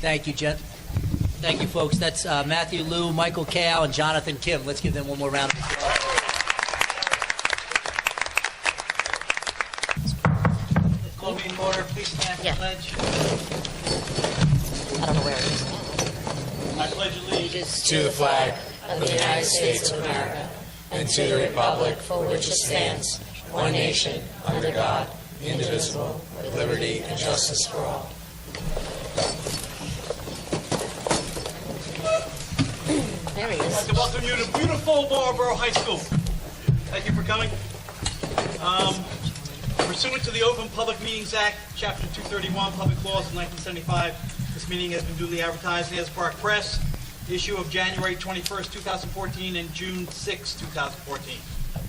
Thank you, Jen. Thank you, folks. That's Matthew Liu, Michael Kao, and Jonathan Kim. Let's give them one more round of applause. Call meeting order. Please stand for the pledge. I don't know where it is. I pledge allegiance to the flag of the United States of America and to the republic for which it stands, one nation, under God, indivisible, with liberty and justice for all. There he I'd is. like to welcome you to beautiful Marlboro High School. Thank you for coming. Pursuant to the Open Public Meetings Act, Chapter 231, Public Laws of 1975, this meeting has been duly advertised in the Espark Press, issue of January 21st, 2014 and June 6, 2014.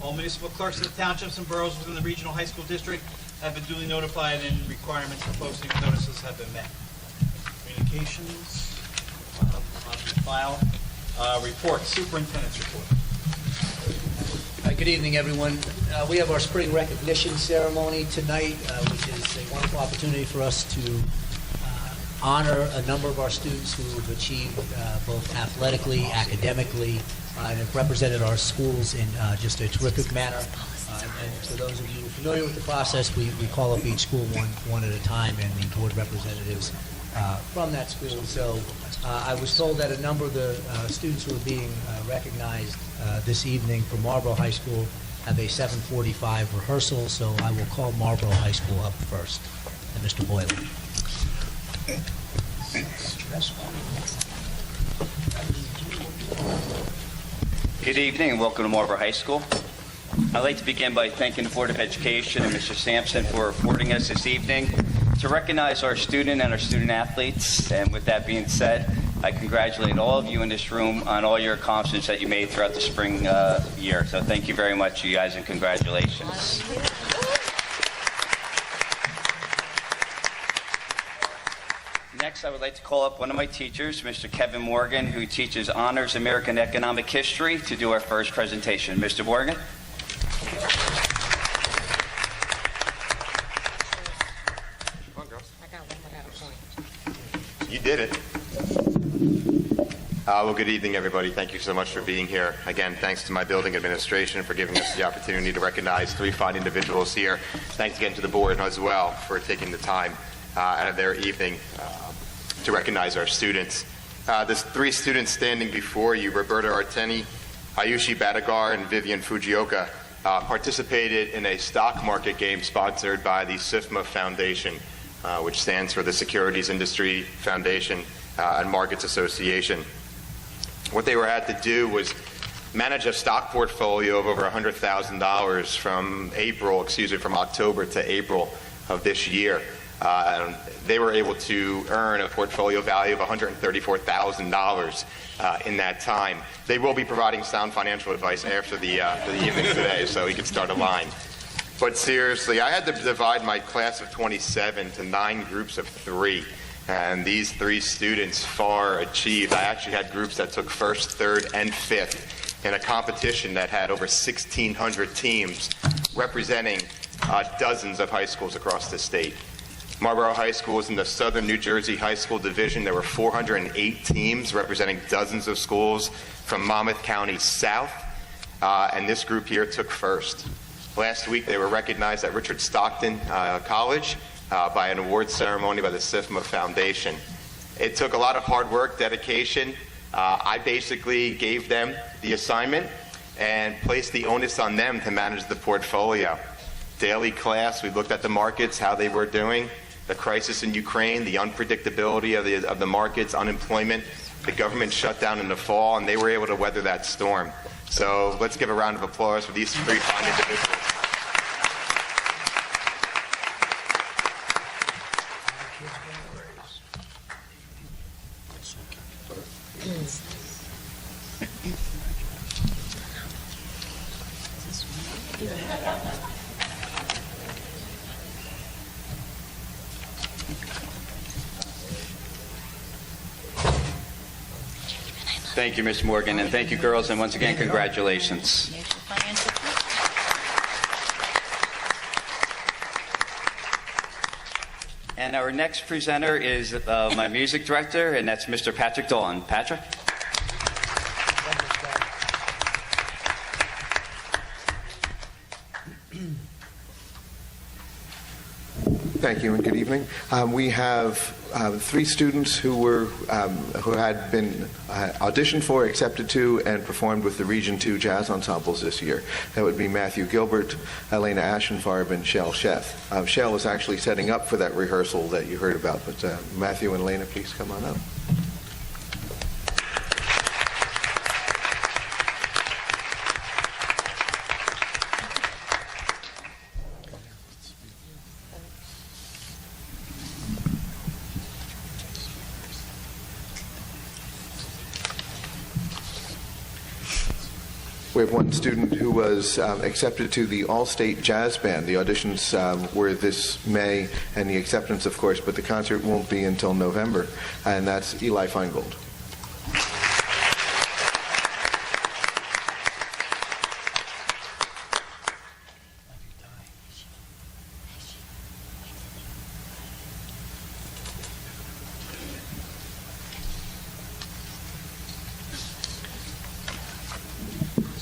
All municipal clerks of the townships and boroughs within the regional high school district have been duly notified and requirements for posting of notices have been met. Communications, on the file. Report, superintendent's report. Good evening, everyone. We have our spring recognition ceremony tonight, which is a wonderful opportunity for us to honor a number of our students who have achieved both athletically, academically, and have represented our schools in just a terrific manner. And for those of you familiar with the process, we call up each school one at a time, and the board representatives from that school. So I was told that a number of the students who are being recognized this evening from Marlboro High School have a 7:45 rehearsal, so I will call Marlboro High School up first. And Mr. Boylan. Good evening and welcome to Marlboro High School. I'd like to begin by thanking the Board of Education and Mr. Sampson for affording us this evening to recognize our student and our student athletes. And with that being said, I congratulate all of you in this room on all your accomplishments that you made throughout the spring year. So thank you very much, you guys, and congratulations. Next, I would like to call up one of my teachers, Mr. Kevin Morgan, who teaches Honors American Economic History, to do our first presentation. Mr. Morgan. You did it. Well, good evening, everybody. Thank you so much for being here. Again, thanks to my building administration for giving us the opportunity to recognize 3 fine individuals here. Thanks again to the board as well for taking the time out of their evening to recognize our students. There's 3 students standing before you: Roberta Arteni, Ayushi Badagar, and Vivian Fujioka, participated in a stock market game sponsored by the SIFMA Foundation, which stands for the Securities Industry Foundation and Markets Association. What they were had to do was manage a stock portfolio of over $100,000 from October to April of this year. They were able to earn a portfolio value of $134,000 in that time. They will be providing sound financial advice after the evening today, so we can start a line. But seriously, I had to divide my class of 27 to 9 groups of 3. And these 3 students far achieved. I actually had groups that took 1st, 3rd, and 5th in a competition that had over 1,600 teams representing dozens of high schools across the state. Marlboro High School is in the Southern New Jersey High School Division. There were 408 teams representing dozens of schools from Monmouth County south, and this group here took 1st. Last week they were recognized at Richard Stockton College by an award ceremony by the SIFMA Foundation. It took a lot of hard work, dedication. I basically gave them the assignment and placed the onus on them to manage the portfolio. Daily class, we looked at the markets, how they were doing, the crisis in Ukraine, the unpredictability of the markets, unemployment, the government shutdown in the fall, and they were able to weather that storm. So let's give a round of applause for these three fine individuals. Thank you, Ms. Morgan, and thank you, girls, and once again, congratulations. Here's your financial proof. And our next presenter is my music director, and that's Mr. Patrick Dolan. Patrick? Thank you and good evening. We have three students who had been auditioned for, accepted to, and performed with the Region 2 Jazz Ensembles this year. That would be Matthew Gilbert, Elena Ashenfarb, and Shell Sheth. Shell is actually setting up for that rehearsal that you heard about, but Matthew and Elena, please come on up. We have one student who was accepted to the All-State Jazz Band. The auditions were this May, and the acceptance, of course, but the concert won't be until November, and that's Eli Feingold.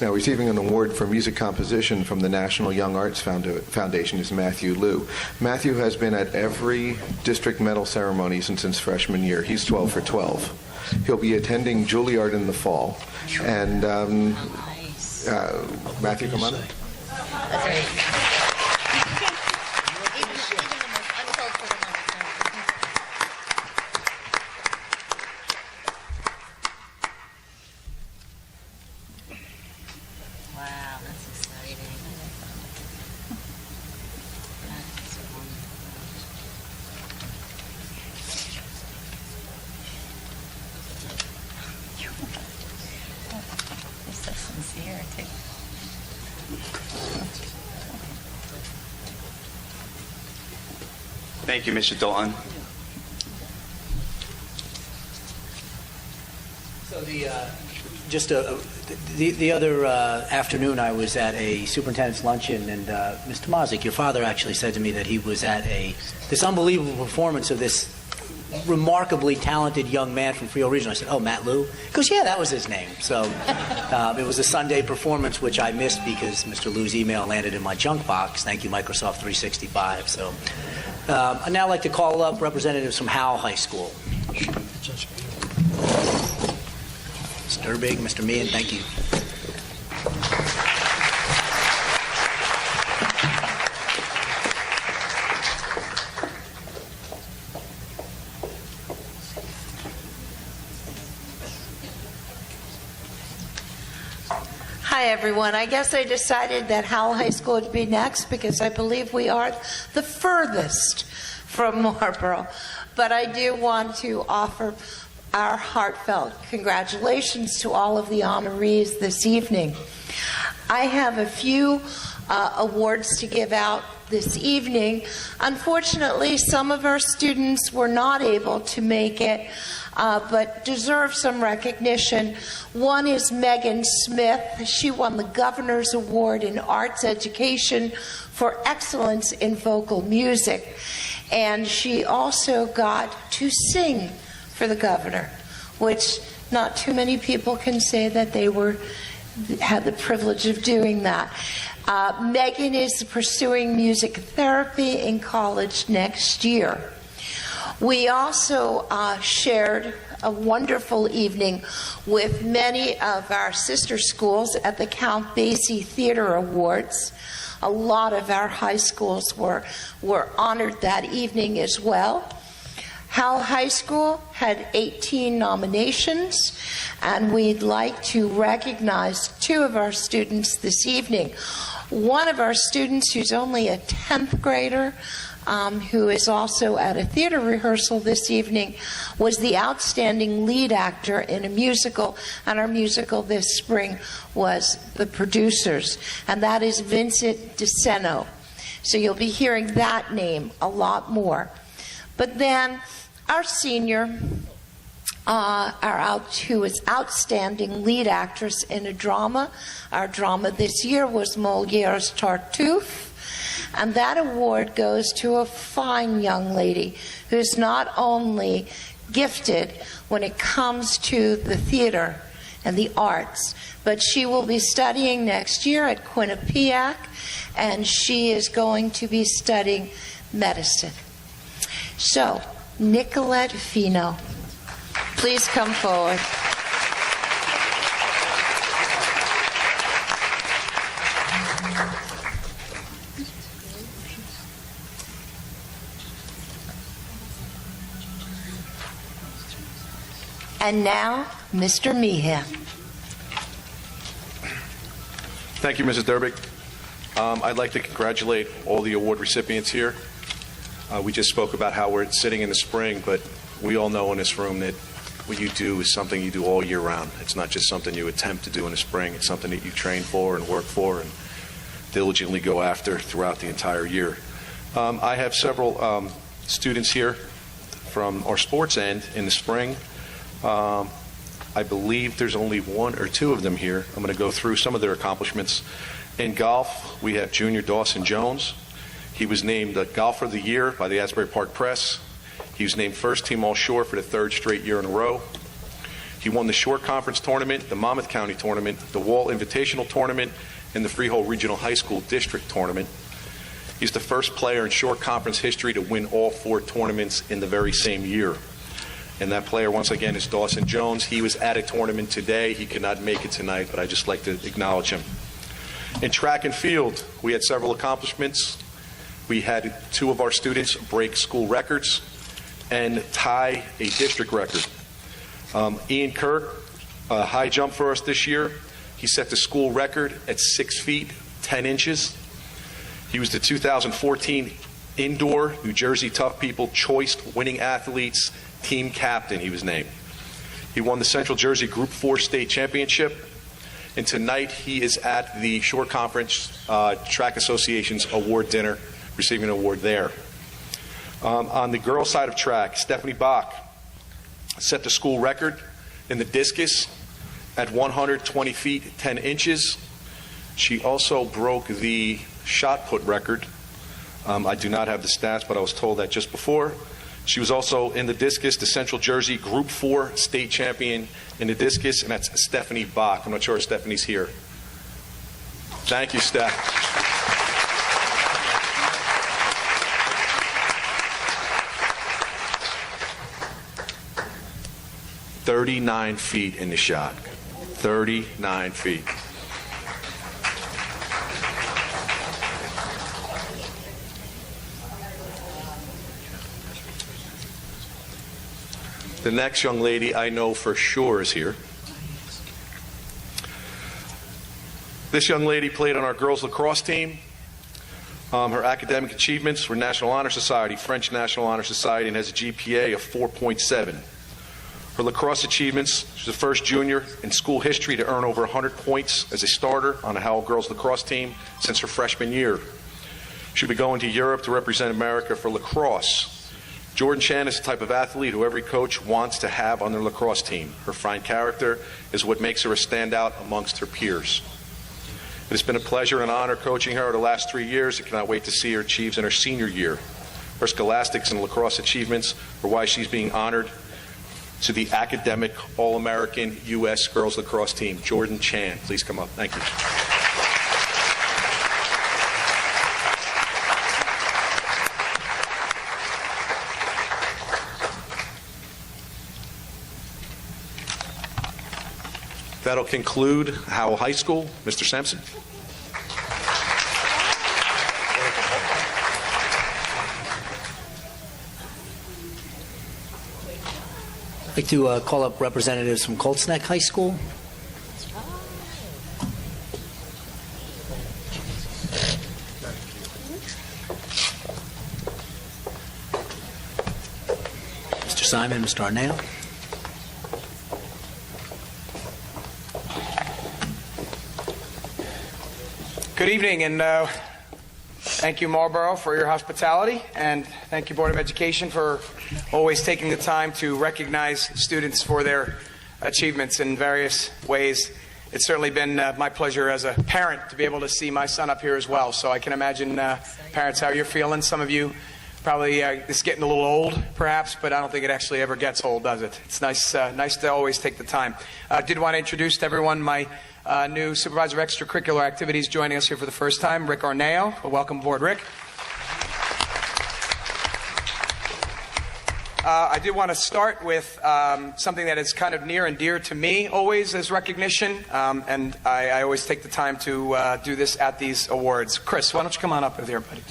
Now, receiving an award for music composition from the National Young Arts Foundation is Matthew Liu. Matthew has been at every district medal ceremony since his freshman year. He's 12 for 12. He'll be attending Juilliard in the fall. And Matthew, come on. That's right. Even the most uncultured among Wow, that's exciting. That's wonderful. You're so sincere, too. Thank you, Mr. Dolan. So the other afternoon, I was at a superintendent's luncheon, and Mr. Mazik, your father, actually said to me that he was at this unbelievable performance of this remarkably talented young man from Frio Regional. I said, "Oh, Matt Liu?" He goes, "Yeah, that was his name." So it was a Sunday performance, which I missed because Mr. Liu's email landed in my junk box. Thank you, Microsoft 365. So I'd now like to call up representatives from Howell High School. Mr. Erbig, Mr. Meehan, thank you. Hi, everyone. I guess I decided that Howell High School would be next because I believe we are the furthest from Marlboro. But I do want to offer our heartfelt congratulations to all of the honorees this evening. I have a few awards to give out this evening. Unfortunately, some of our students were not able to make it, but deserve some recognition. One is Megan Smith. She won the Governor's Award in Arts Education for excellence in vocal music. And she also got to sing for the governor, which not too many people can say that they had the privilege of doing that. Megan is pursuing music therapy in college next year. We also shared a wonderful evening with many of our sister schools at the Count Basie Theater Awards. A lot of our high schools were honored that evening as well. Howell High School had 18 nominations, and we'd like to recognize 2 of our students this evening. One of our students, who's only a 10th grader, who is also at a theater rehearsal this evening, was the outstanding lead actor in a musical, and our musical this spring was The Producers, and that is Vincent DeSeno. So you'll be hearing that name a lot more. But then our senior, who is outstanding lead actress in a drama. Our drama this year was Molière's Tartuffe. And that award goes to a fine young lady who's not only gifted when it comes to the theater and the arts, but she will be studying next year at Quinnipiac, and she is going to be studying medicine. So, Nicolette Fino, please come forward. And now, Mr. Meehan. Thank you, Mrs. Derbick. I'd like to congratulate all the award recipients here. We just spoke about how we're sitting in the spring, but we all know in this room that what you do is something you do all year round. It's not just something you attempt to do in the spring. It's something that you train for and work for and diligently go after throughout the entire year. I have several students here from our sports end in the spring. I believe there's only 1 or 2 of them here. I'm going to go through some of their accomplishments. In golf, we have junior Dawson Jones. He was named the Golfer of the Year by the Asbury Park Press. He was named first team All-Shore for the 3rd straight year in a row. He won the Shore Conference Tournament, the Monmouth County Tournament, the Wall Invitational Tournament, and the Freehold Regional High School District Tournament. He's the first player in Shore Conference history to win all 4 tournaments in the very same year. And that player, once again, is Dawson Jones. He was at a tournament today. He could not make it tonight, but I'd just like to acknowledge him. In track and field, we had several accomplishments. We had 2 of our students break school records and tie a district record. Ian Kirk, a high jump for us this year. He set the school record at 6 feet, 10 inches. He was the 2014 Indoor New Jersey Tough People Choice Winning Athletes Team Captain, he was named. He won the Central Jersey Group 4 State Championship, and tonight he is at the Shore Conference Track Association's award dinner, receiving an award there. On the girls' side of track, Stephanie Bach set the school record in the discus at 120 feet, 10 inches. She also broke the shot put record. I do not have the stats, but I was told that just before. She was also in the discus, the Central Jersey Group 4 state champion in the discus, and that's Stephanie Bach. I'm not sure if Stephanie's here. Thank you, Steph. "39 feet in the shot. 39 feet. The next young lady I know for sure is here. This young lady played on our girls lacrosse team. Her academic achievements were National Honor Society, French National Honor Society, and has a GPA of 4.7. Her lacrosse achievements, she's the first junior in school history to earn over 100 points as a starter on the Howell girls lacrosse team since her freshman year. She'll be going to Europe to represent America for lacrosse. Jordan Chan is the type of athlete who every coach wants to have on their lacrosse team. Her fine character is what makes her a standout amongst her peers. It has been a pleasure and honor coaching her the last 3 years. I cannot wait to see her achieve in her senior year. Her scholastics and lacrosse achievements are why she's being honored to the academic All-American U.S. girls lacrosse team. Jordan Chan, please come up. Thank you. That'll conclude Howell High School. Mr. Sampson. I'd like to call up representatives from Colts Neck High School. Mr. Simon, Mr. Arnao. Good evening, and thank you, Marlborough, for your hospitality, and thank you, Board of Education, for always taking the time to recognize students for their achievements in various ways. It's certainly been my pleasure as a parent to be able to see my son up here as well, so I can imagine, parents, how you're feeling. Some of you probably it's getting a little old, perhaps, but I don't think it actually ever gets old, does it? It's nice to always take the time. Did want to introduce to everyone my new supervisor of extracurricular activities joining us here for the first time, Rick Arnao. Welcome aboard, Rick. I did want to start with something that is kind of near and dear to me always as recognition, and I always take the time to do this at these awards. Chris, why don't you come on up with here, buddy?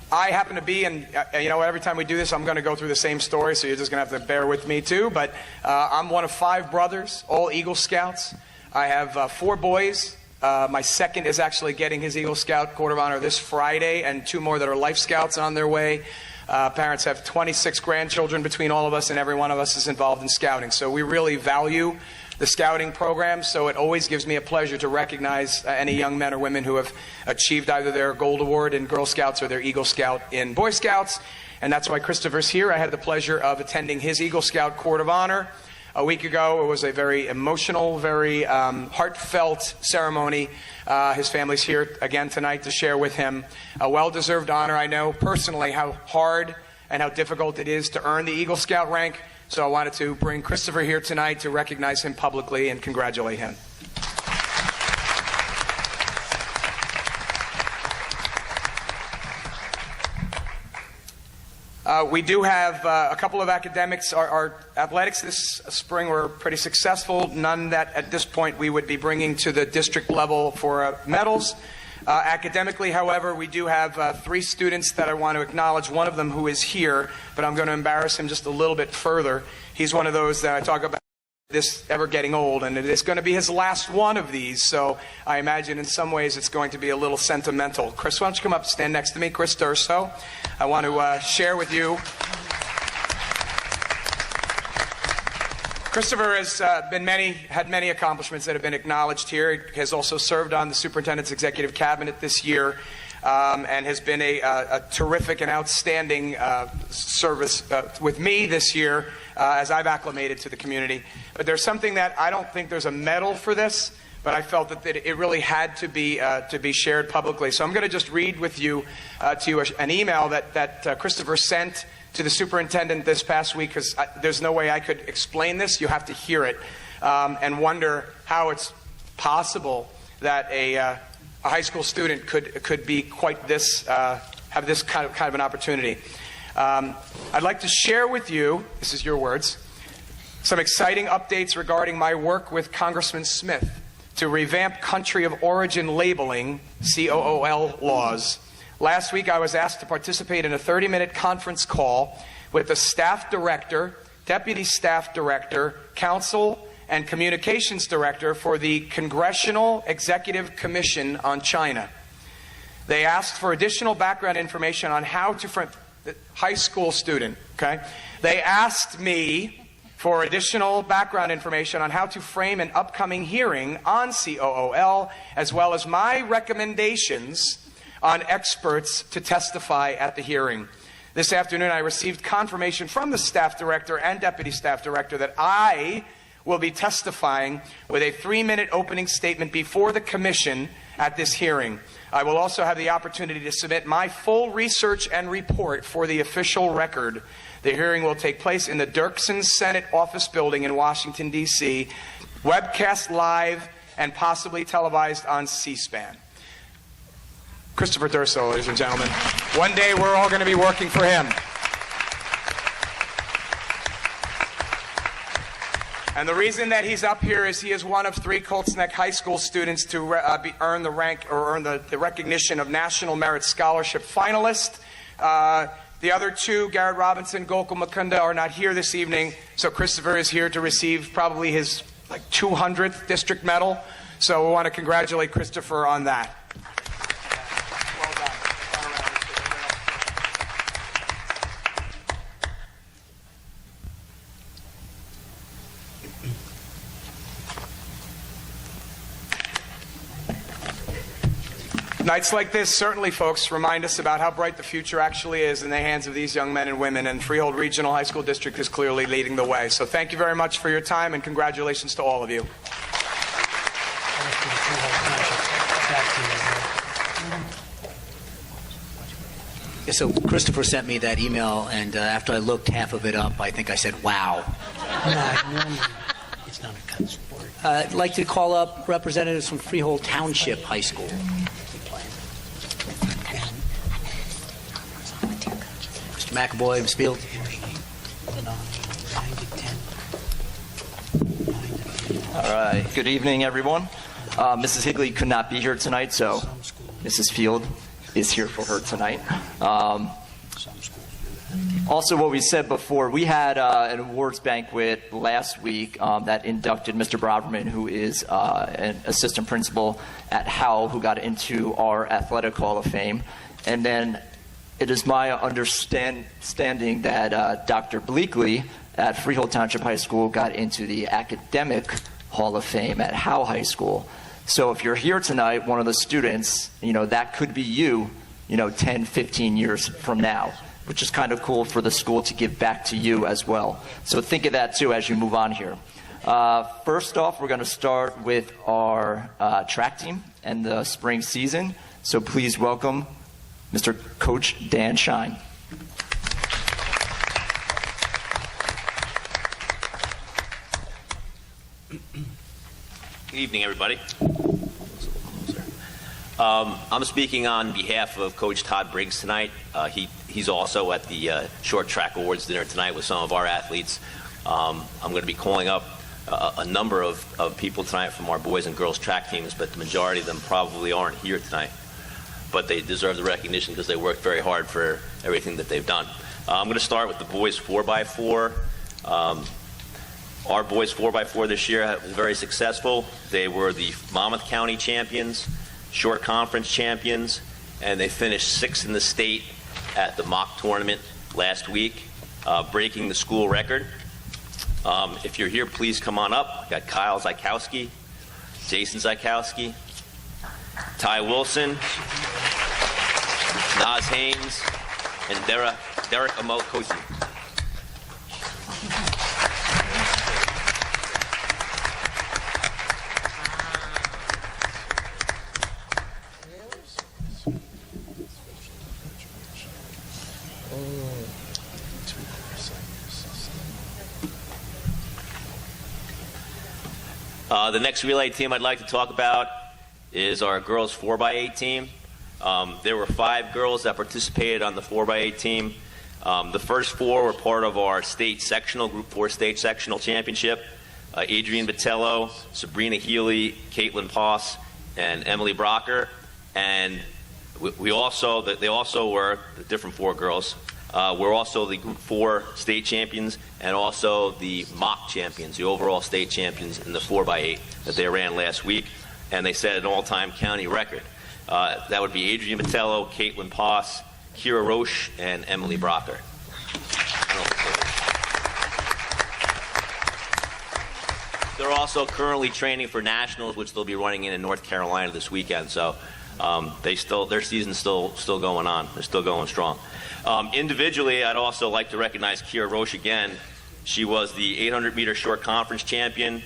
I happen to be, and every time we do this, I'm going to go through the same story, so you're just going to have to bear with me too, but I'm one of 5 brothers, all Eagle Scouts. I have 4 boys. My second is actually getting his Eagle Scout Court of Honor this Friday, and 2 more that are Life Scouts on their way. Parents have 26 grandchildren between all of us, and every one of us is involved in scouting. So we really value the scouting program, so it always gives me a pleasure to recognize any young men or women who have achieved either their Gold Award in Girl Scouts or their Eagle Scout in Boy Scouts. And that's why Christopher's here. I had the pleasure of attending his Eagle Scout Court of Honor a week ago. It was a very emotional, very heartfelt ceremony. His family's here again tonight to share with him a well-deserved honor. I know personally how hard and how difficult it is to earn the Eagle Scout rank. So I wanted to bring Christopher here tonight to recognize him publicly and congratulate him. We do have a couple of academics. Our athletics this spring were pretty successful. None that at this point we would be bringing to the district level for medals. Academically, however, we do have 3 students that I want to acknowledge. One of them who is here, but I'm going to embarrass him just a little bit further. He's one of those that I talk about this ever getting old, and it is going to be his last one of these, so I imagine in some ways it's going to be a little sentimental. Chris, why don't you come up and stand next to me? Chris Durso. I want to share with you. Christopher has had many accomplishments that have been acknowledged here. He has also served on the superintendent's executive cabinet this year, and has been a terrific and outstanding service with me this year as I've acclimated to the community. But there's something that I don't think there's a medal for this, but I felt that it really had to be shared publicly. So I'm going to just read with you an email that Christopher sent to the superintendent this past week, because there's no way I could explain this. You have to hear it and wonder how it's possible that a high school student could be quite this, have this kind of an opportunity. I'd like to share with you, this is your words, some exciting updates regarding my work with Congressman Smith to revamp country of origin labeling, COOL laws. Last week, I was asked to participate in a 30-minute conference call with the staff director, deputy staff director, counsel, and communications director for the Congressional Executive Commission on China. They asked for additional background information on how to high school student, okay? They asked me for additional background information on how to frame an upcoming hearing on COOL, as well as my recommendations on experts to testify at the hearing. This afternoon, I received confirmation from the staff director and deputy staff director that I will be testifying with a 3-minute opening statement before the commission at this hearing. I will also have the opportunity to submit my full research and report for the official record. The hearing will take place in the Dirksen Senate Office Building in Washington, D.C., webcast live and possibly televised on C-SPAN. Christopher Durso, ladies and gentlemen. One day we're all going to be working for him. And the reason that he's up here is he is one of 3 Colts Neck High School students to earn the rank or earn the recognition of National Merit Scholarship finalist. The other two, Garrett Robinson, Gokul Mukunda, are not here this evening, so Christopher is here to receive probably his 200th district medal. So we want to congratulate Christopher on that. Well done. Nights like this, certainly, folks, remind us about how bright the future actually is in the hands of these young men and women, and Freehold Regional High School District is clearly leading the way. So thank you very much for your time, and congratulations to all of you. Yeah, so Christopher sent me that email, and after I looked half of it up, I think I said, wow. It's not a cut sport. I'd like to call up representatives from Freehold Township High School. Mr. McAvoy, Ms. Field. All right. Good evening, everyone. Mrs. Higley could not be here tonight, so Mrs. Field is here for her tonight. Also, what we said before, we had an awards banquet last week that inducted Mr. Broderman, who is an assistant principal at Howell, who got into our Athletic Hall of Fame. And then it is my understanding that Dr. Bleakley at Freehold Township High School got into the Academic Hall of Fame at Howell High School. So if you're here tonight, one of the students, that could be you, 10, 15 years from now, which is kind of cool for the school to give back to you as well. So think of that too as you move on here. First off, we're going to start with our track team and the spring season. So please welcome Mr. Coach Dan Shine. Good evening, everybody. I'm speaking on behalf of Coach Todd Briggs tonight. He's also at the Short Track Awards dinner tonight with some of our athletes. I'm going to be calling up a number of people tonight from our boys and girls track teams, but the majority of them probably aren't here tonight. But they deserve the recognition because they worked very hard for everything that they've done. I'm going to start with the boys 4x4. Our boys 4x4 this year was very successful. They were the Monmouth County champions, short conference champions, and they finished 6th in the state at the mock tournament last week, breaking the school record. If you're here, please come on up. I've got Kyle Zykowski, Jason Zykowski, Ty Wilson, Naz Haynes, and Derek Amokosi. The next relay team I'd like to talk about is our girls 4x8 team. There were 5 girls that participated on the 4x8 team. The first 4 were part of our state sectional, Group 4 state sectional championship. Adrienne Vitello, Sabrina Healy, Caitlin Poss, and Emily Brocker. And they also were, the different 4 girls, were also the Group 4 state champions and also the mock champions, the overall state champions in the 4x8 that they ran last week. And they set an all-time county record. That would be Adrienne Vitello, Caitlin Poss, Kira Roche, and Emily Brocker. They're also currently training for nationals, which they'll be running in North Carolina this weekend. So their season's still going on. They're still going strong. Individually, I'd also like to recognize Kira Roche again. She was the 800-meter short conference champion.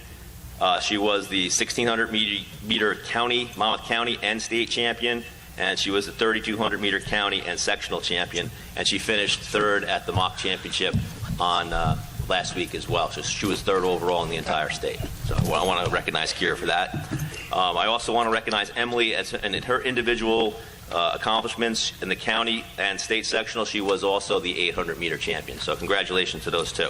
She was the 1,600-meter county, Monmouth County, and state champion. And she was the 3,200-meter county and sectional champion. And she finished 3rd at the mock championship on last week as well. So she was 3rd overall in the entire state. So I want to recognize Kira for that. I also want to recognize Emily and her individual accomplishments in the county and state sectional. She was also the 800-meter champion. So congratulations to those two.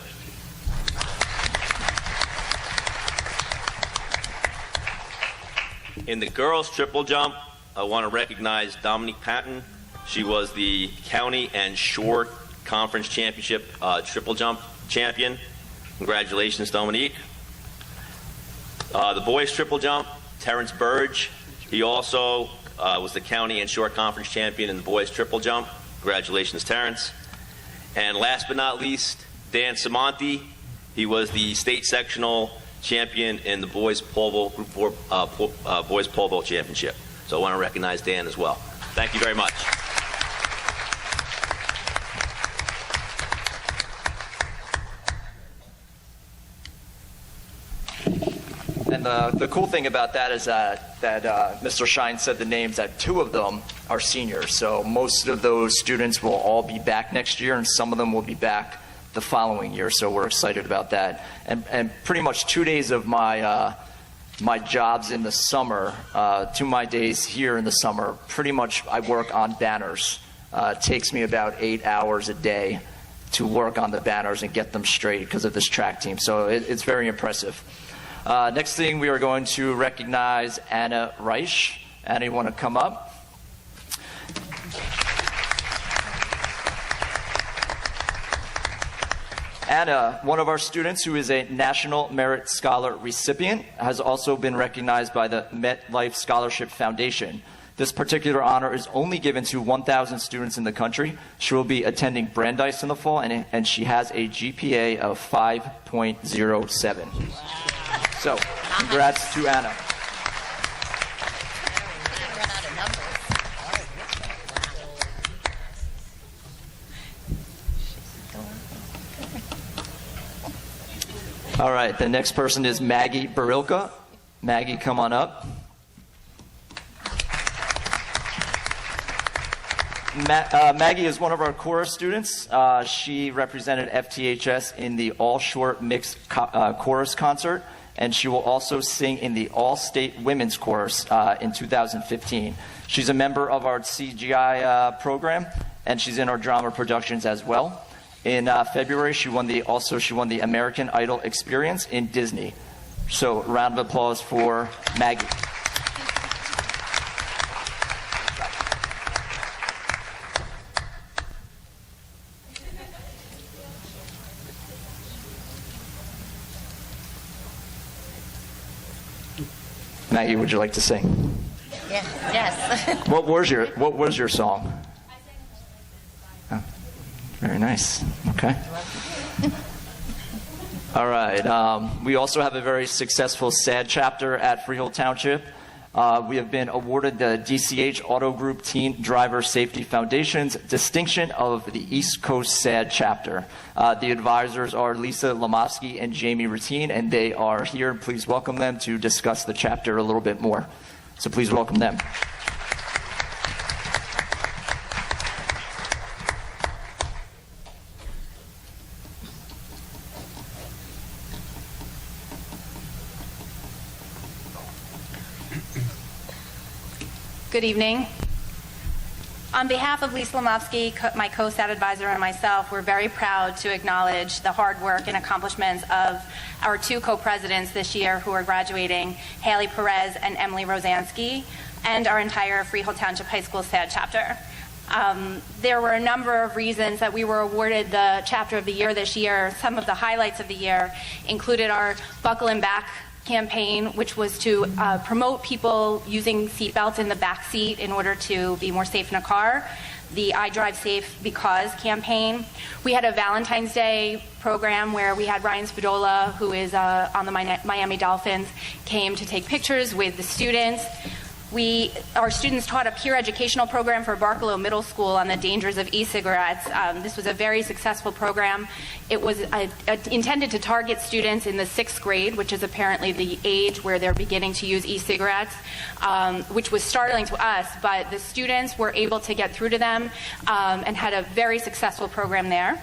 In the girls triple jump, I want to recognize Dominique Patton. She was the county and short Conference Championship triple jump champion. Congratulations, Dominique. The boys triple jump, Terrence Burge. He also was the county and short conference champion in the boys triple jump. Congratulations, Terrence. And last but not least, Dan Simonti. He was the state sectional champion in the boys pole vault, Group 4 boys pole vault championship. So I want to recognize Dan as well. Thank you very much. And the cool thing about that is that Mr. Shine said the names, that 2 of them are seniors. So most of those students will all be back next year, and some of them will be back the following year. So we're excited about that. And pretty much 2 days of my my jobs in the summer, 2 of my days here in the summer, pretty much I work on banners. It takes me about 8 hours a day to work on the banners and get them straight because of this track team. So it's very impressive. Next thing, we are going to recognize Anna Reich. Anna, you want to come up? Anna, one of our students who is a National Merit Scholar recipient, has also been recognized by the MetLife Scholarship Foundation. This particular honor is only given to 1,000 students in the country. She will be attending Brandeis in the fall, and she has a GPA of 5.07. So, congrats to Anna. All right, the next person is Maggie Barilka. Maggie, come on up. Maggie is one of our chorus students. She represented FTHS in the all-short mixed chorus concert, and she will also sing in the all-state women's chorus in 2015. She's a member of our CGI program, and she's in our drama productions as well. In February, she won the American Idol Experience in Disney. So, round of applause for Maggie. Maggie, would you like to sing? Yeah, yes. What was your song? Oh, very nice. Okay. All right. We also have a very successful SAD chapter at Freehold Township. We have been awarded the DCH Auto Group Teen Driver Safety Foundation's Distinction of the East Coast SAD chapter. The advisors are Lisa Lamofsky and Jamie Routine, and they are here. Please welcome them to discuss the chapter a little bit more. So please welcome them. Good evening. On behalf of Lisa Lamofsky, my co-SAD advisor, and myself, we're very proud to acknowledge the hard work and accomplishments of our 2 co-presidents this year who are graduating, Haley Perez and Emily Rosansky, and our entire Freehold Township High School SAD chapter. There were a number of reasons that we were awarded the chapter of the year this year. Some of the highlights of the year included our Buckle and Back campaign, which was to promote people using seatbelts in the back seat in order to be more safe in a car. The I Drive Safe Because campaign. We had a Valentine's Day program where we had Ryan Spadola, who is on the Miami Dolphins, came to take pictures with the students. Our students taught a peer educational program for Barcelo Middle School on the dangers of e-cigarettes. This was a very successful program. It was intended to target students in the 6th grade, which is apparently the age where they're beginning to use e-cigarettes, which was startling to us, but the students were able to get through to them and had a very successful program there.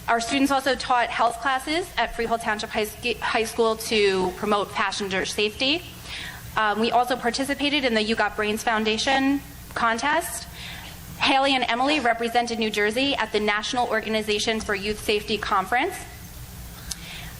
Our students also taught health classes at Freehold Township High School to promote passenger safety. We also participated in the You Got Brains Foundation contest. Haley and Emily represented New Jersey at the National Organization for Youth Safety Conference,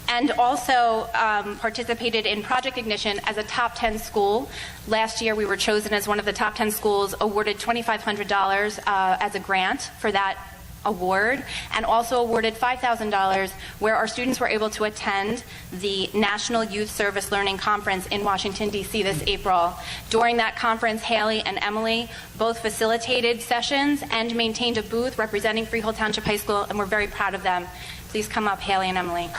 and also participated in Project Ignition as a top 10 school. Last year we were chosen as one of the top 10 schools, awarded $2,500 as a grant for that award, and also awarded $5,000 where our students were able to attend the National Youth Service Learning Conference in Washington, D.C. this April. During that conference, Haley and Emily both facilitated sessions and maintained a booth representing Freehold Township High School, and we're very proud of them. Please come up, Haley and Emily.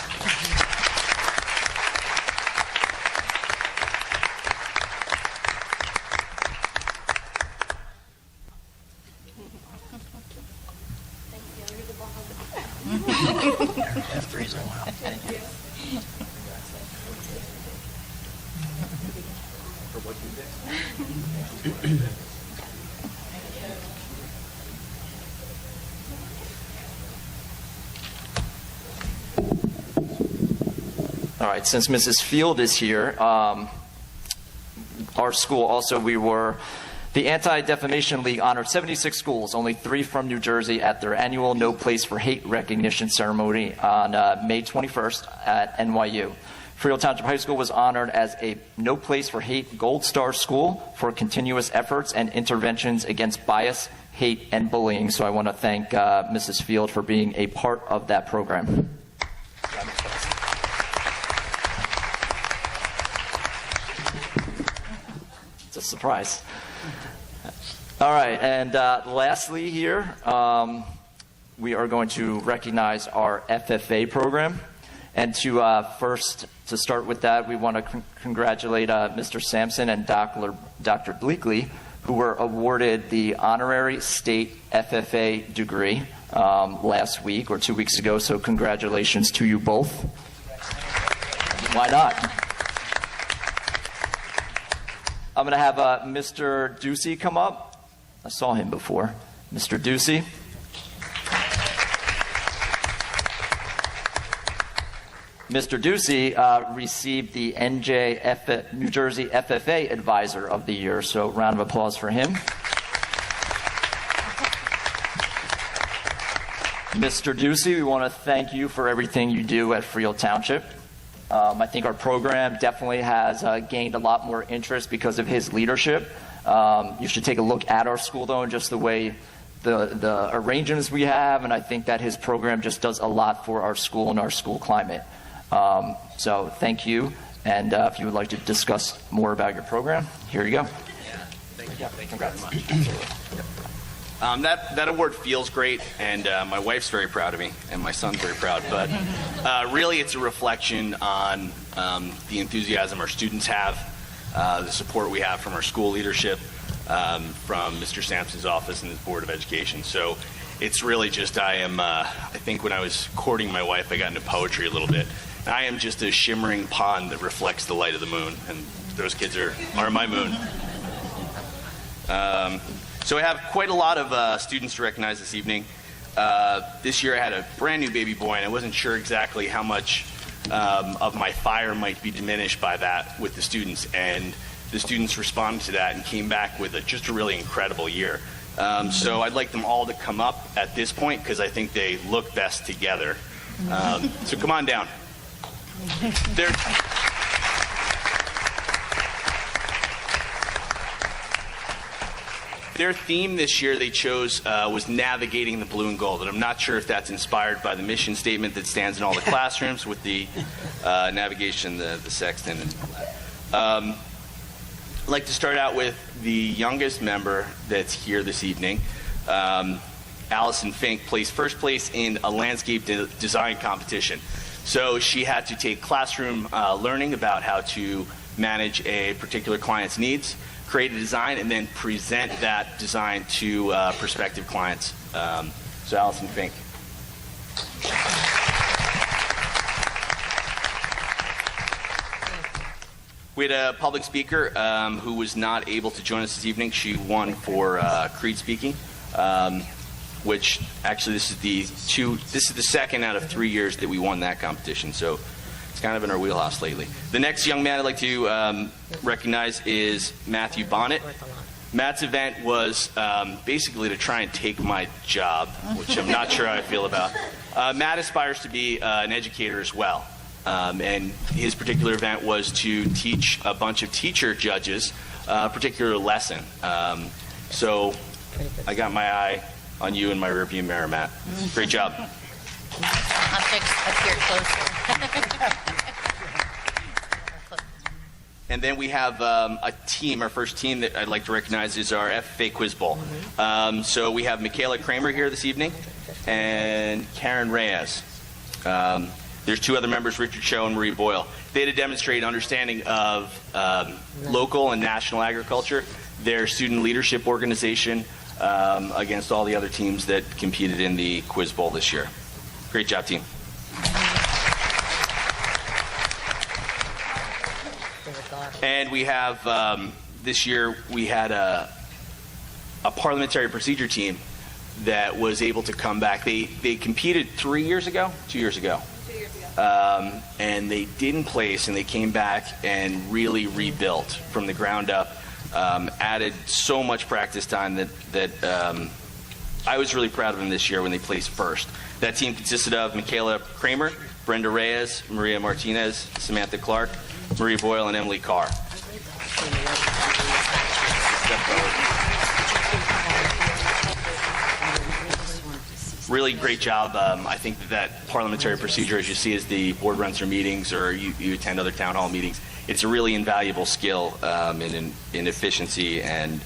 All right, since Mrs. Field is here, our school also, the Anti-Defamation League honored 76 schools, only 3 from New Jersey, at their annual No Place for Hate recognition ceremony on May 21st at NYU. Freehold Township High School was honored as a No Place for Hate Gold Star school for continuous efforts and interventions against bias, hate, and bullying. So I want to thank Mrs. Field for being a part of that program. It's a surprise. All right, and lastly here, we are going to recognize our FFA program. And to start with that, we want to congratulate Mr. Sampson and Dr. Bleakley, who were awarded the honorary state FFA degree last week or 2 weeks ago. So congratulations to you both. Why not? I'm going to have Mr. Ducey come up. I saw him before. Mr. Ducey. Mr. Ducey received the New Jersey FFA Advisor of the Year, so round of applause for him. Mr. Ducey, we want to thank you for everything you do at Freehold Township. I think our program definitely has gained a lot more interest because of his leadership. You should take a look at our school, though, and just the way the arrangements we have, and I think that his program just does a lot for our school and our school climate. So thank you, and if you would like to discuss more about your program, here you go. Thank you. Congrats. That award feels great, and my wife's very proud of me, and my son's very proud, but really it's a reflection on the enthusiasm our students have, the support we have from our school leadership, from Mr. Sampson's office and his Board of Education. So it's really just I think when I was courting my wife, I got into poetry a little bit. I am just a shimmering pond that reflects the light of the moon, and those kids are my moon. So I have quite a lot of students to recognize this evening. This year I had a brand new baby boy, and I wasn't sure exactly how much of my fire might be diminished by that with the students. And the students responded to that and came back with just a really incredible year. So I'd like them all to come up at this point because I think they look best together. So come on down. Their theme this year they chose was navigating the blue and gold, and I'm not sure if that's inspired by the mission statement that stands in all the classrooms with the navigation, the sextant, and all that. I'd like to start out with the youngest member that's here this evening. Allison Fink placed first place in a landscape design competition. So she had to take classroom learning about how to manage a particular client's needs, create a design, and then present that design to prospective clients. So Allison Fink. We had a public speaker who was not able to join us this evening. She won for Creed speaking, which actually this is the second out of 3 years that we won that competition. So it's kind of in our wheelhouse lately. The next young man I'd like to recognize is Matthew Bonnet. Matt's event was basically to try and take my job, which I'm not sure how I feel about. Matt aspires to be an educator as well. And his particular event was to teach a bunch of teacher judges a particular lesson. So I got my eye on you in my rearview mirror, Matt. Great job. I'll take up here closer. And then we have a team, our first team that I'd like to recognize is our FFA Quiz Bowl. So we have Michaela Kramer here this evening and Karen Reyes. There's two other members, Richard Cho and Marie Boyle. They had to demonstrate understanding of local and national agriculture, their student leadership organization, against all the other teams that competed in the Quiz Bowl this year. Great job, team. And we have, this year, we had a parliamentary procedure team that was able to come back. They competed 2 years ago. And they didn't place, and they came back and really rebuilt from the ground up. Added so much practice time that I was really proud of them this year when they placed first. That team consisted of Michaela Kramer, Brenda Reyes, Maria Martinez, Samantha Clark, Marie Boyle, and Emily Carr. Really great job. I think that parliamentary procedure, as you see as the board runs their meetings or you attend other town hall meetings, it's a really invaluable skill in efficiency and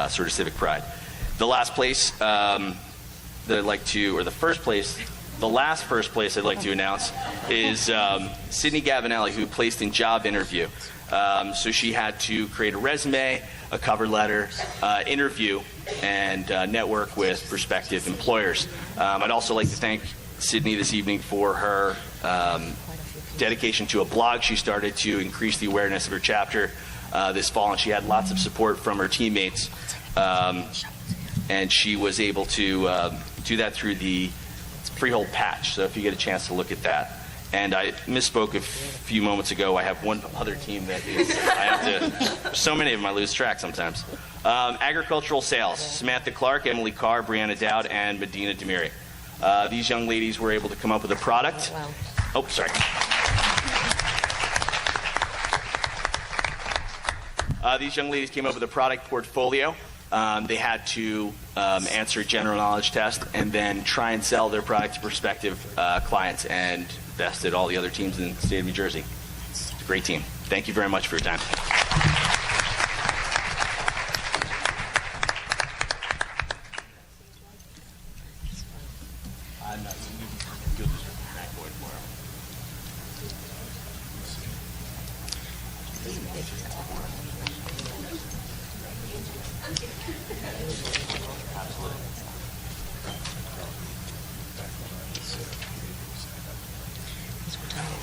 sort of civic pride. The last place that I'd like to, or the first place, the last first place I'd like to announce is Sydney Gavinelli, who placed in job interview. So she had to create a resume, a cover letter, interview, and network with prospective employers. I'd also like to thank Sydney this evening for her dedication to a blog she started to increase the awareness of her chapter this fall, and she had lots of support from her teammates, and she was able to do that through the Freehold Patch, so if you get a chance to look at that. And I misspoke a few moments ago. I have one other team that is, I have to, so many of them I lose track sometimes. Agricultural sales, Samantha Clark, Emily Carr, Brianna Dowd, and Medina Demiri. These young ladies were able to come up with a product. Oh, sorry. These young ladies came up with a product portfolio. They had to answer a general knowledge test and then try and sell their product to prospective clients, and bested all the other teams in the state of New Jersey. It's a great team. Thank you very much for your time.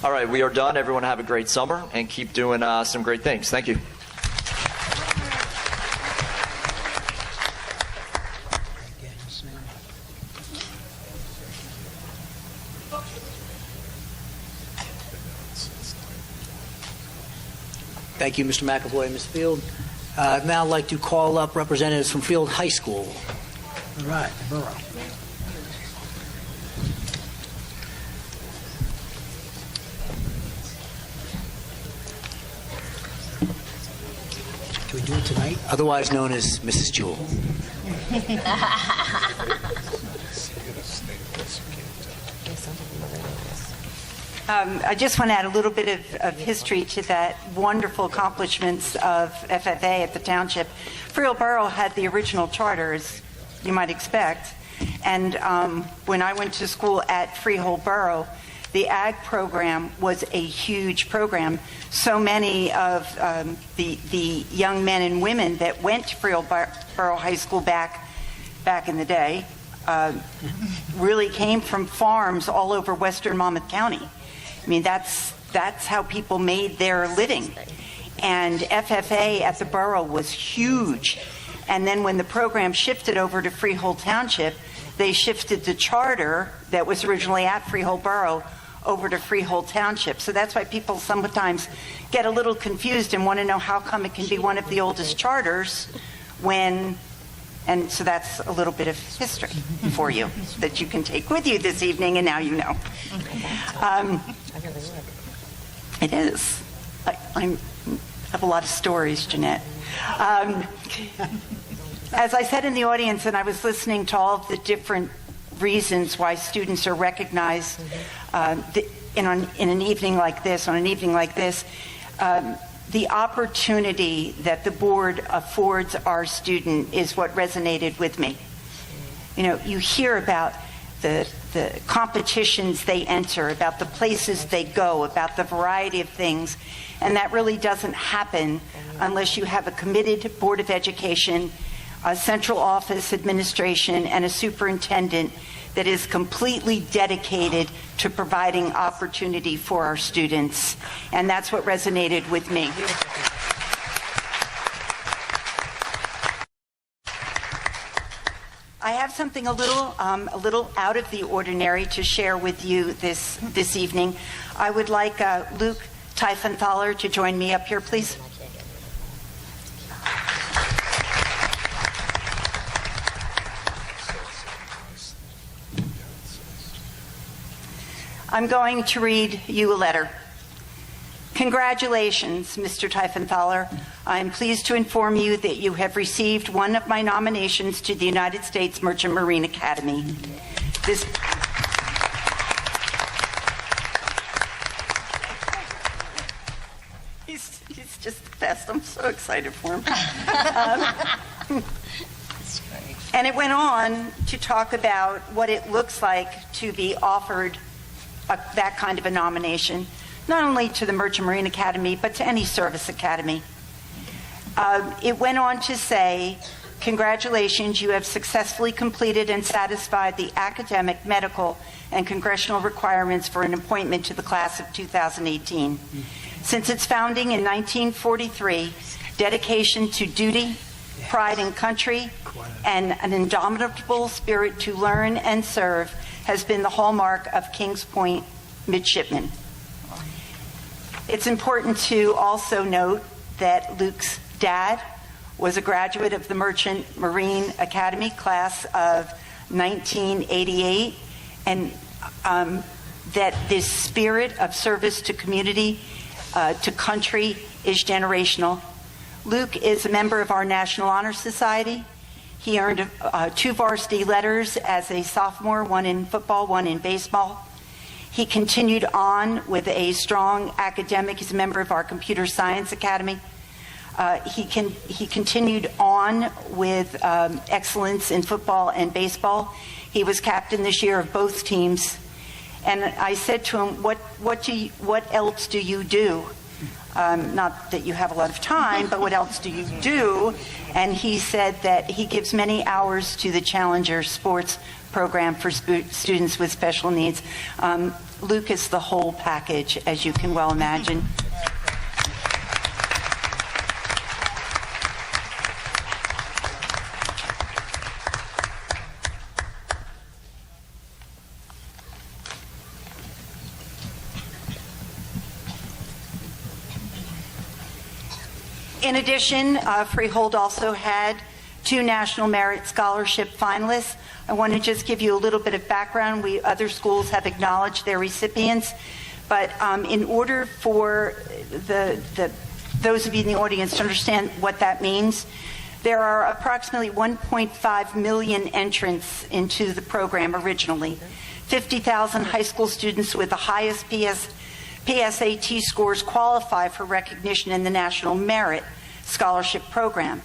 All right, we are done. Everyone have a great summer and keep doing some great things. Thank you. Thank you, Mr. McAvoy and Ms. Field. I'd now like to call up representatives from Field High School. All right, Borough. Can we do it tonight? Otherwise known as Mrs. Jewell. I just want to add a little bit of history to that wonderful accomplishments of FFA at the township. Freehold Borough had the original charter, as you might expect, and when I went to school at Freehold Borough, the ag program was a huge program. So many of the young men and women that went to Freehold Borough High School back in the day really came from farms all over western Monmouth County. I mean, that's how people made their living. And FFA at the borough was huge. And then when the program shifted over to Freehold Township, they shifted the charter that was originally at Freehold Borough over to Freehold Township. So that's why people sometimes get a little confused and want to know how come it can be one of the oldest charters when... And so that's a little bit of history for you that you can take with you this evening, and now you know. It is. I have a lot of stories, Jeanette. As I said in the audience, and I was listening to all of the different reasons why students are recognized in an evening like this, the opportunity that the board affords our student is what resonated with me. You know, you hear about the competitions they enter, about the places they go, about the variety of things, and that really doesn't happen unless you have a committed Board of Education, a central office administration, and a superintendent that is completely dedicated to providing opportunity for our students. And that's what resonated with me. I have something a little out of the ordinary to share with you this evening. I would like Luke Typhenthaler to join me up here, please. I'm going to read you a letter. Congratulations, Mr. Typhenthaler. I am pleased to inform you that you have received one of my nominations to the United States Merchant Marine Academy. He's just the best. I'm so excited for him. And it went on to talk about what it looks like to be offered that kind of a nomination, not only to the Merchant Marine Academy, but to any service academy. It went on to say, congratulations, you have successfully completed and satisfied the academic, medical, and congressional requirements for an appointment to the class of 2018. Since its founding in 1943, dedication to duty, pride in country, and an indomitable spirit to learn and serve has been the hallmark of Kings Point Midshipmen. It's important to also note that Luke's dad was a graduate of the Merchant Marine Academy class of 1988, and that this spirit of service to community, to country, is generational. Luke is a member of our National Honor Society. He earned 2 varsity letters as a sophomore, one in football, one in baseball. He continued on with a strong academic. He's a member of our Computer Science Academy. He continued on with excellence in football and baseball. He was captain this year of both teams. And I said to him, what else do you do? Not that you have a lot of time, but what else do you do? And he said that he gives many hours to the Challenger Sports program for students with special needs. Luke is the whole package, as you can well imagine. In addition, Freehold also had 2 National Merit Scholarship finalists. I want to just give you a little bit of background. Other schools have acknowledged their recipients, but in order for those of you in the audience to understand what that means, there are approximately 1.5 million entrants into the program originally. 50,000 high school students with the highest PSAT scores qualify for recognition in the National Merit Scholarship Program,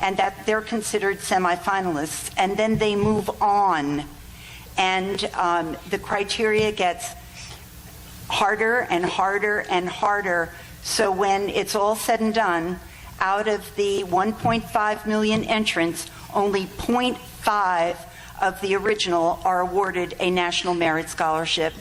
and that they're considered semifinalists, and then they move on, and the criteria gets harder and harder and harder. So when it's all said and done, out of the 1.5 million entrants, only 0.5 of the original are awarded a National Merit Scholarship.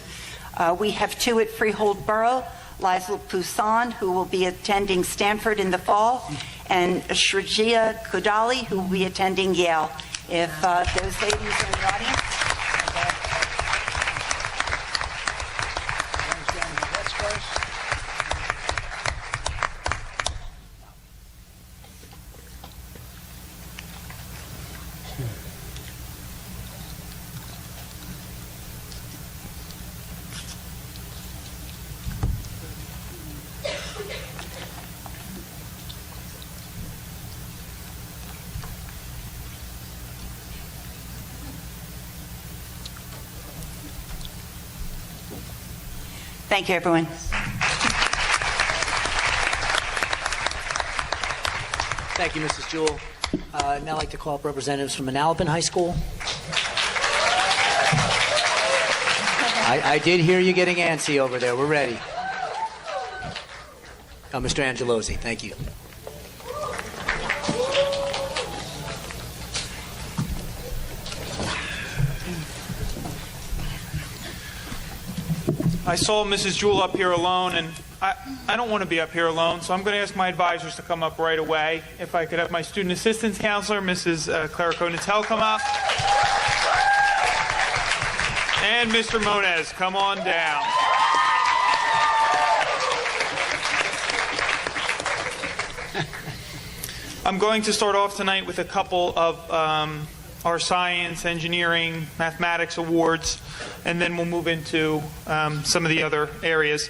We have 2 at Freehold Borough, Liza Poussin, who will be attending Stanford in the fall, and Shrija Kodali, who will be attending Yale. If those ladies are in the audience. Thank you, everyone. Thank you, Mrs. Jewell. I'd now like to call up representatives from Manalapan High School. I did hear you getting antsy over there. We're ready. Mr. Angelosi, thank you. I saw Mrs. Jewell up here alone, and I don't want to be up here alone, so I'm going to ask my advisors to come up right away. If I could have my student assistance counselor, Mrs. Clarico Natel, come up. And Mr. Moniz, come on down. I'm going to start off tonight with a couple of our science, engineering, mathematics awards, and then we'll move into some of the other areas.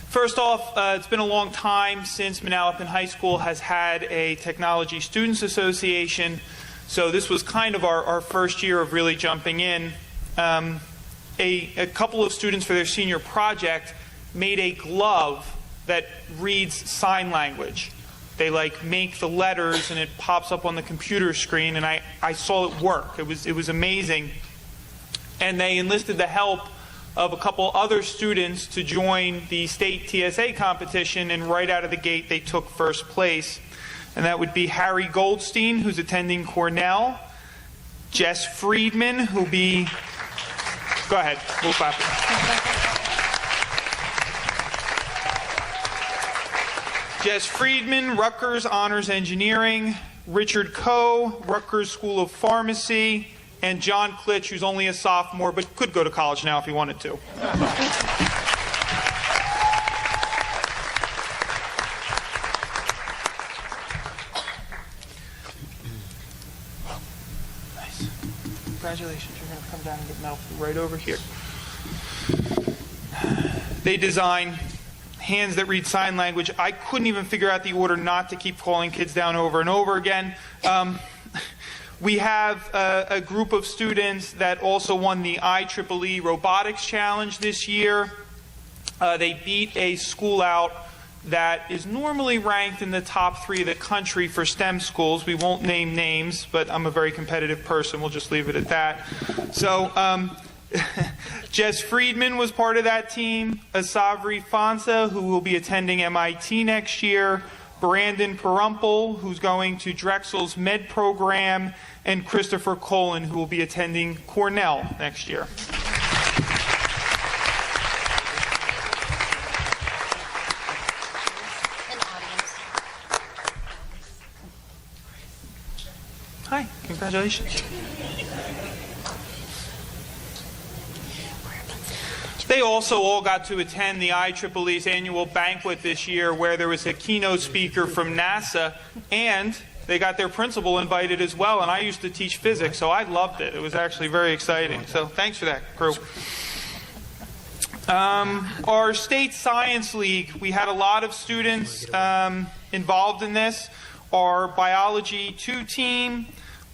First off, it's been a long time since Manalapan High School has had a Technology Students Association, so this was kind of our first year of really jumping in. A couple of students for their senior project made a glove that reads sign language. They make the letters and it pops up on the computer screen, and I saw it work. It was amazing. And they enlisted the help of a couple other students to join the state TSA competition, and right out of the gate they took first place. And that would be Harry Goldstein, who's attending Cornell, Jess Friedman, who'll be... Go ahead, we'll clap it. Jess Friedman, Rutgers Honors Engineering, Richard Coe, Rutgers School of Pharmacy, and John Klitsch, who's only a sophomore but could go to college now if he wanted to. Nice. Congratulations, you're going to come down and get medal right over here. They design hands that read sign language. I couldn't even figure out the order not to keep calling kids down over and over again. We have a group of students that also won the IEEE Robotics Challenge this year. They beat a school out that is normally ranked in the top 3 of the country for STEM schools. We won't name names, but I'm a very competitive person. We'll just leave it at that. So Jess Friedman was part of that team, Asavri Fonsa, who will be attending MIT next year, Brandon Perumpel, who's going to Drexel's Med program, and Christopher Colin, who will be attending Cornell next year. Hi, congratulations. They also all got to attend the IEEE's annual banquet this year, where there was a keynote speaker from NASA, and they got their principal invited as well, and I used to teach physics, so I loved it. It was actually very exciting. So thanks for that, crew. Our State Science League, we had a lot of students involved in this. Our Biology 2 team,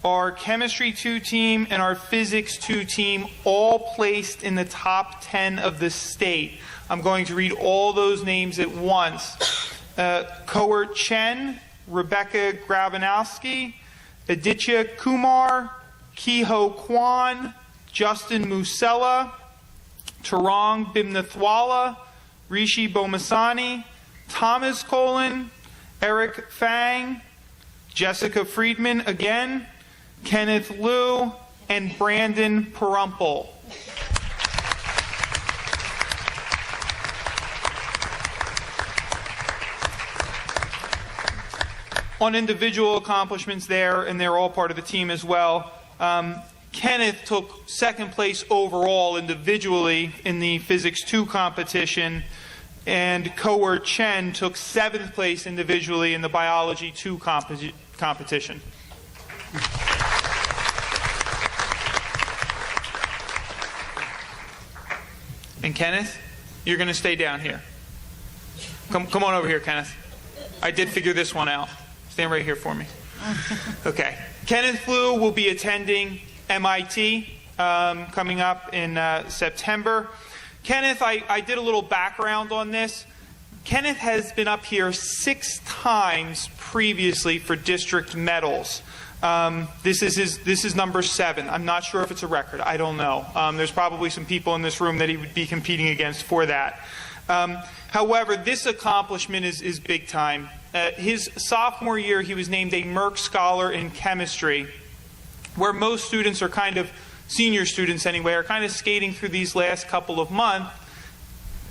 our Chemistry 2 team, and our Physics 2 team all placed in the top 10 of the state. I'm going to read all those names at once. Koer Chen, Rebecca Grabanowski, Aditya Kumar, Kiho Kwan, Justin Musella, Tarang Bimnathwala, Rishi Bomasani, Thomas Colin, Eric Fang, Jessica Friedman again, Kenneth Liu, and Brandon Perumpel. On individual accomplishments there, and they're all part of the team as well, Kenneth took second place overall individually in the Physics 2 competition, and Koer Chen took 7th place individually in the Biology 2 competition. And Kenneth, you're going to stay down here. Come on over here, Kenneth. I did figure this one out. Stand right here for me. Okay. Kenneth Liu will be attending MIT coming up in September. Kenneth, I did a little background on this. Kenneth has been up here 6 times previously for district medals. This is number 7. I'm not sure if it's a record. I don't know. There's probably some people in this room that he would be competing against for that. However, this accomplishment is big time. His sophomore year, he was named a Merck Scholar in Chemistry, where most students are kind of, senior students anyway, are kind of skating through these last couple of months.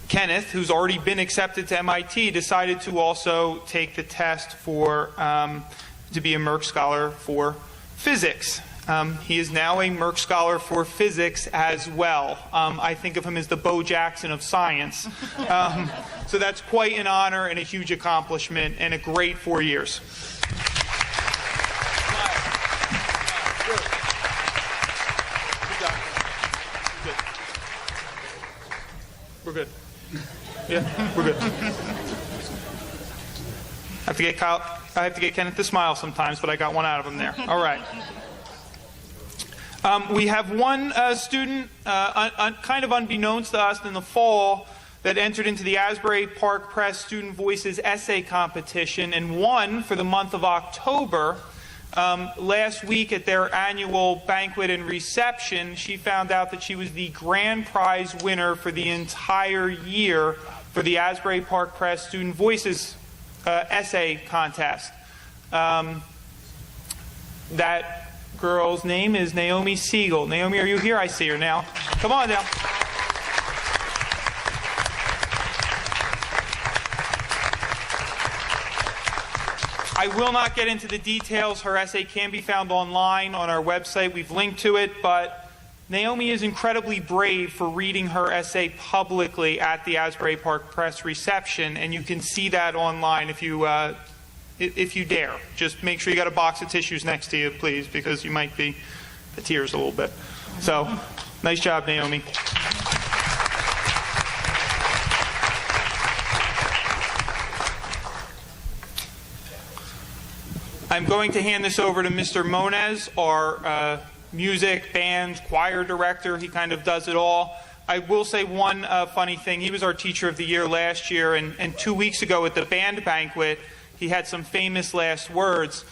Kenneth, who's already been accepted to MIT, decided to also take the test for to be a Merck Scholar for physics. He is now a Merck Scholar for physics as well. I think of him as the Bo Jackson of science. So that's quite an honor and a huge accomplishment and a great 4 years. We're good. Yeah, we're good. I have to get Kenneth to smile sometimes, but I got one out of him there. All right. We have one student, kind of unbeknownst to us in the fall, that entered into the Asbury Park Press Student Voices essay competition and won for the month of October. Last week at their annual banquet and reception, she found out that she was the grand prize winner for the entire year for the Asbury Park Press Student Voices essay contest. That girl's name is Naomi Siegel. Naomi, are you here? I see her now. Come on down. I will not get into the details. Her essay can be found online on our website. We've linked to it, but Naomi is incredibly brave for reading her essay publicly at the Asbury Park Press reception, and you can see that online if you dare. Just make sure you got a box of tissues next to you, please, because you might be the tears a little bit. So, nice job, Naomi. I'm going to hand this over to Mr. Moniz, our music, band, choir director. He kind of does it all. I will say one funny thing. He was our teacher of the year last year, and 2 weeks ago at the band banquet, he had some famous last words.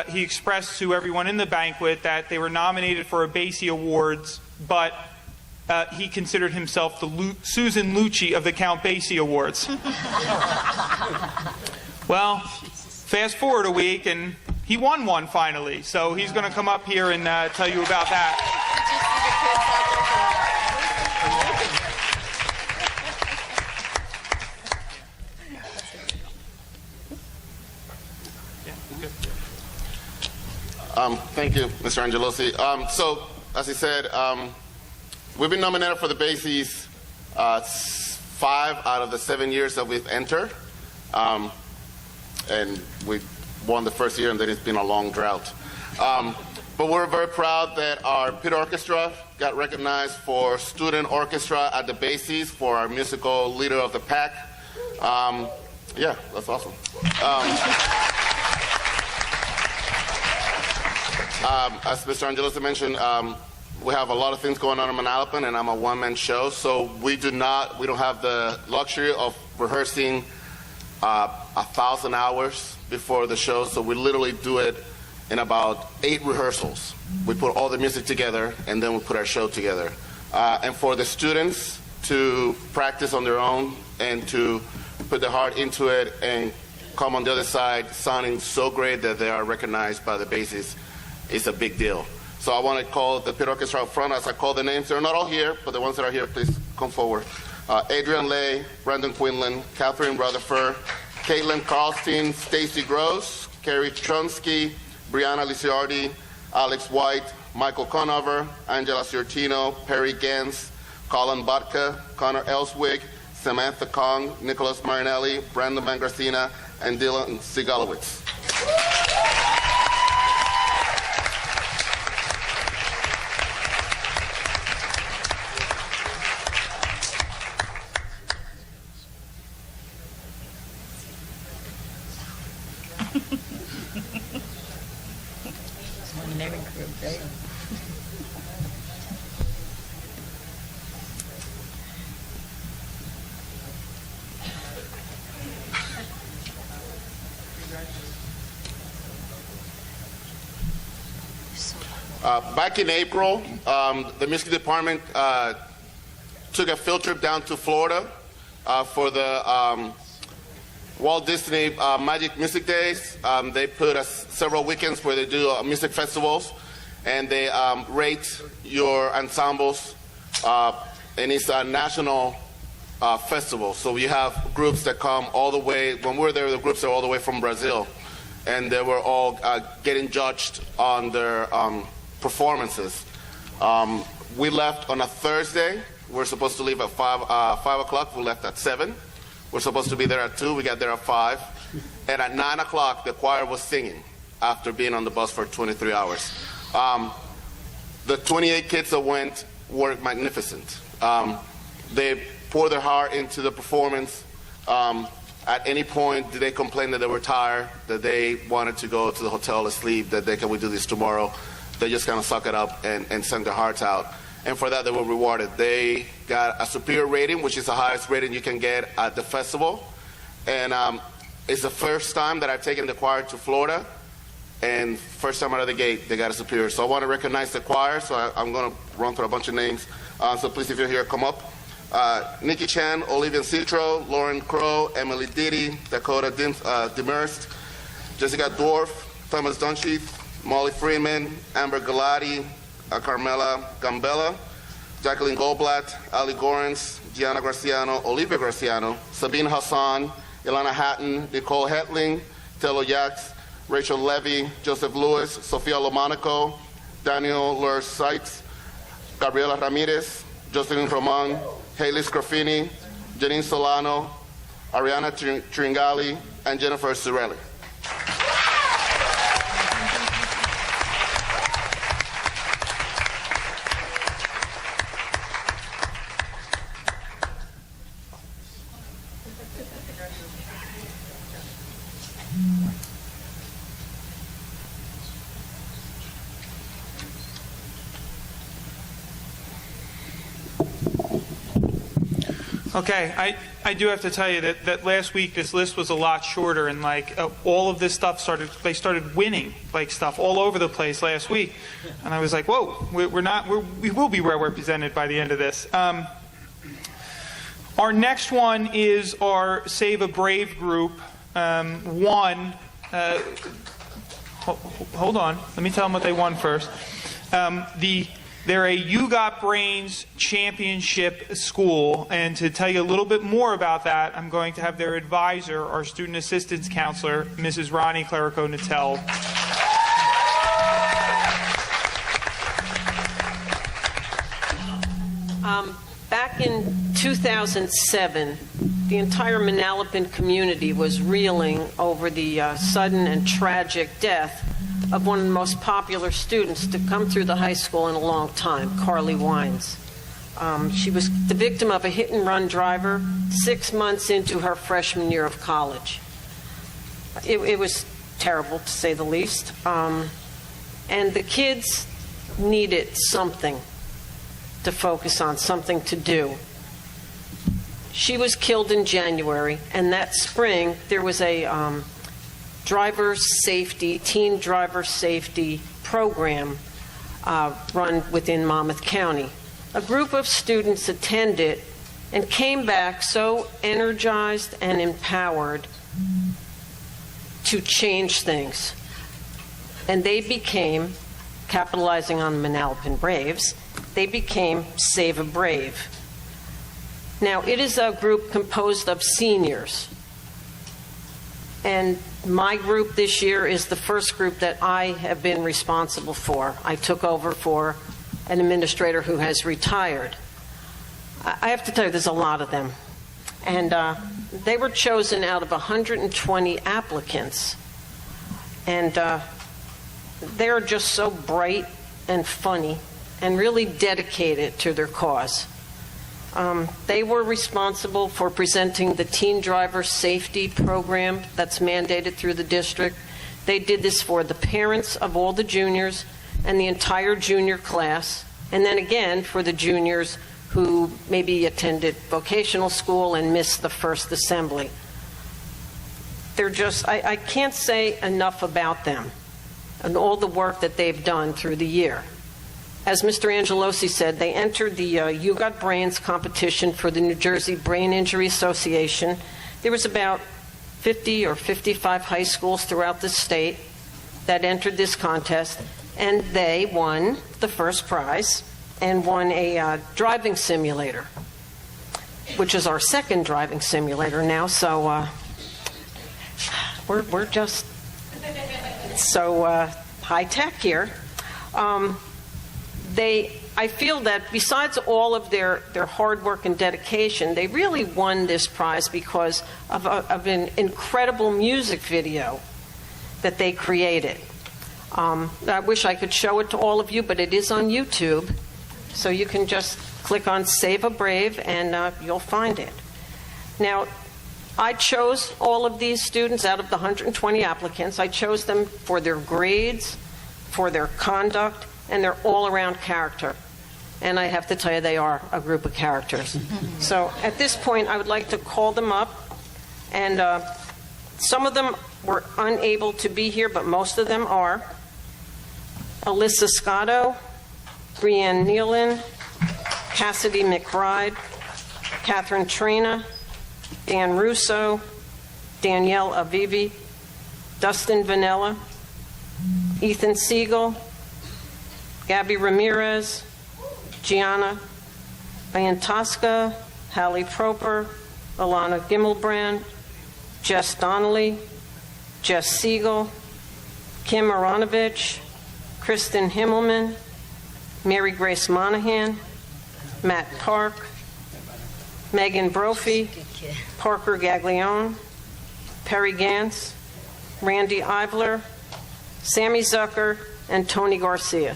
He expressed to everyone in the banquet that they were nominated for a Basie Awards, but he considered himself the Susan Lucci of the Count Basie Awards. Well, fast forward a week, and he won one finally. So he's going to come up here and tell you about that. Thank you, Mr. Angelosi. So, as he said, we've been nominated for the Basies 5 out of the 7 years that we've entered. And we won the first year, and then it's been a long drought. But we're very proud that our pit orchestra got recognized for student orchestra at the Basies for our musical leader of the pack. Yeah, that's awesome. As Mr. Angelosi mentioned, we have a lot of things going on in Manalapan, and I'm a one-man show, so we don't have the luxury of rehearsing 1,000 hours before the show, so we literally do it in about 8 rehearsals. We put all the music together, and then we put our show together. And for the students to practice on their own and to put their heart into it and come on the other side sounding so great that they are recognized by the Basies is a big deal. So I want to call the pit orchestra up front as I call the names. They're not all here, but the ones that are here, please come forward. Adrian Lay, Brandon Quinlan, Catherine Rutherford, Caitlin Carlstein, Stacy Gross, Carrie Chonsky, Brianna Liciardi, Alex White, Michael Conover, Angela Ciortino, Perry Gans, Colin Botka, Connor Elswig, Samantha Kong, Nicholas Marinelli, Brandon Van Garcina, and Dylan Sigalowitz. Back in April, the music department took a field trip down to Florida for the Walt Disney Magic Music Days. They put several weekends where they do music festivals, and they rate your ensembles, and it's a national festival. So you have groups that come all the way. When we were there, the groups are all the way from Brazil, and they were all getting judged on their performances. We left on a Thursday. We're supposed to leave at 5 o'clock. We left at 7. We're supposed to be there at 2. We got there at 5. And at 9 o'clock, the choir was singing after being on the bus for 23 hours. The 28 kids that went were magnificent. They poured their heart into the performance. At any point, did they complain that they were tired, that they wanted to go to the hotel to sleep, that can we do this tomorrow? They just kind of suck it up and send their hearts out. And for that, they were rewarded. They got a superior rating, which is the highest rating you can get at the festival. And it's the first time that I've taken the choir to Florida. And first time out of the gate, they got a superior. So I want to recognize the choir. So I'm going to run through a bunch of names. So please, if you're here, come up. Nikki Chan, Olivia Citro, Lauren Crow, Emily Diddy, Dakota Demurst, Jessica Dwarf, Thomas Dunshith, Molly Freeman, Amber Galati, Carmela Gambella, Jacqueline Goldblatt, Ali Gorens, Gianna Graciano, Olivia Graciano, Sabine Hassan, Ilana Hatton, Nicole Hetling, Tello Yax, Rachel Levy, Joseph Lewis, Sofia Lomanico, Daniel Lur Sykes, Gabriela Ramirez, Jocelyn Roman, Haley Scrafini, Janine Solano, Ariana Tringali, and Jennifer Cirelli. Okay, I do have to tell you that last week this list was a lot shorter, and all of this stuff they started winning stuff all over the place last week, and I was like, whoa, we will be well represented by the end of this. Our next one is our Save a Brave group. Hold on, let me tell them what they won first. They're a You Got Brains championship school, and to tell you a little bit more about that, I'm going to have their advisor, our student assistance counselor, Mrs. Ronnie Clerico-Natel. Back in 2007, the entire Manalapan community was reeling over the sudden and tragic death of one of the most popular students to come through the high school in a long time, Carly Wines. She was the victim of a hit-and-run driver 6 months into her freshman year of college. It was terrible, to say the least. And the kids needed something to focus on, something to do. She was killed in January, and that spring there was a teen driver safety program run within Monmouth County. A group of students attended and came back so energized and empowered to change things. And they became, capitalizing on the Manalapan Braves, they became Save a Brave. Now, it is a group composed of seniors. And my group this year is the first group that I have been responsible for. I took over for an administrator who has retired. I have to tell you, there's a lot of them. And they were chosen out of 120 applicants. And they're just so bright and funny and really dedicated to their cause. They were responsible for presenting the Teen Driver Safety Program that's mandated through the district. They did this for the parents of all the juniors and the entire junior class, and then again for the juniors who maybe attended vocational school and missed the first assembly. They're just, I can't say enough about them. and all the work that they've done through the year. As Mr. Angelosi said, they entered the You Got Brains competition for the New Jersey Brain Injury Association. There was about 50 or 55 high schools throughout the state that entered this contest, and they won the first prize and won a driving simulator, which is our second driving simulator now. So we're just so high tech here. I feel that besides all of their hard work and dedication, they really won this prize because of an incredible music video that they created. I wish I could show it to all of you, but it is on YouTube. So you can just click on Save a Brave and you'll find it. Now, I chose all of these students out of the 120 applicants. I chose them for their grades, for their conduct, and their all-around character. And I have to tell you, they are a group of characters. So at this point, I would like to call them up. And some of them were unable to be here, but most of them are. Alyssa Scotto, Brianne Nealon, Cassidy McBride, Catherine Trina, Dan Russo, Danielle Avivi, Dustin Vanella, Ethan Siegel, Gabby Ramirez, Gianna Iantosca, Hallie Proper, Alana Gimmelbrand, Jess Donnelly, Jess Siegel, Kim Aronovich, Kristen Himmelman, Mary Grace Monahan, Matt Park, Megan Brophy, Parker Gaglione, Perry Gantz, Randy Ivler, Sammy Zucker, and Tony Garcia.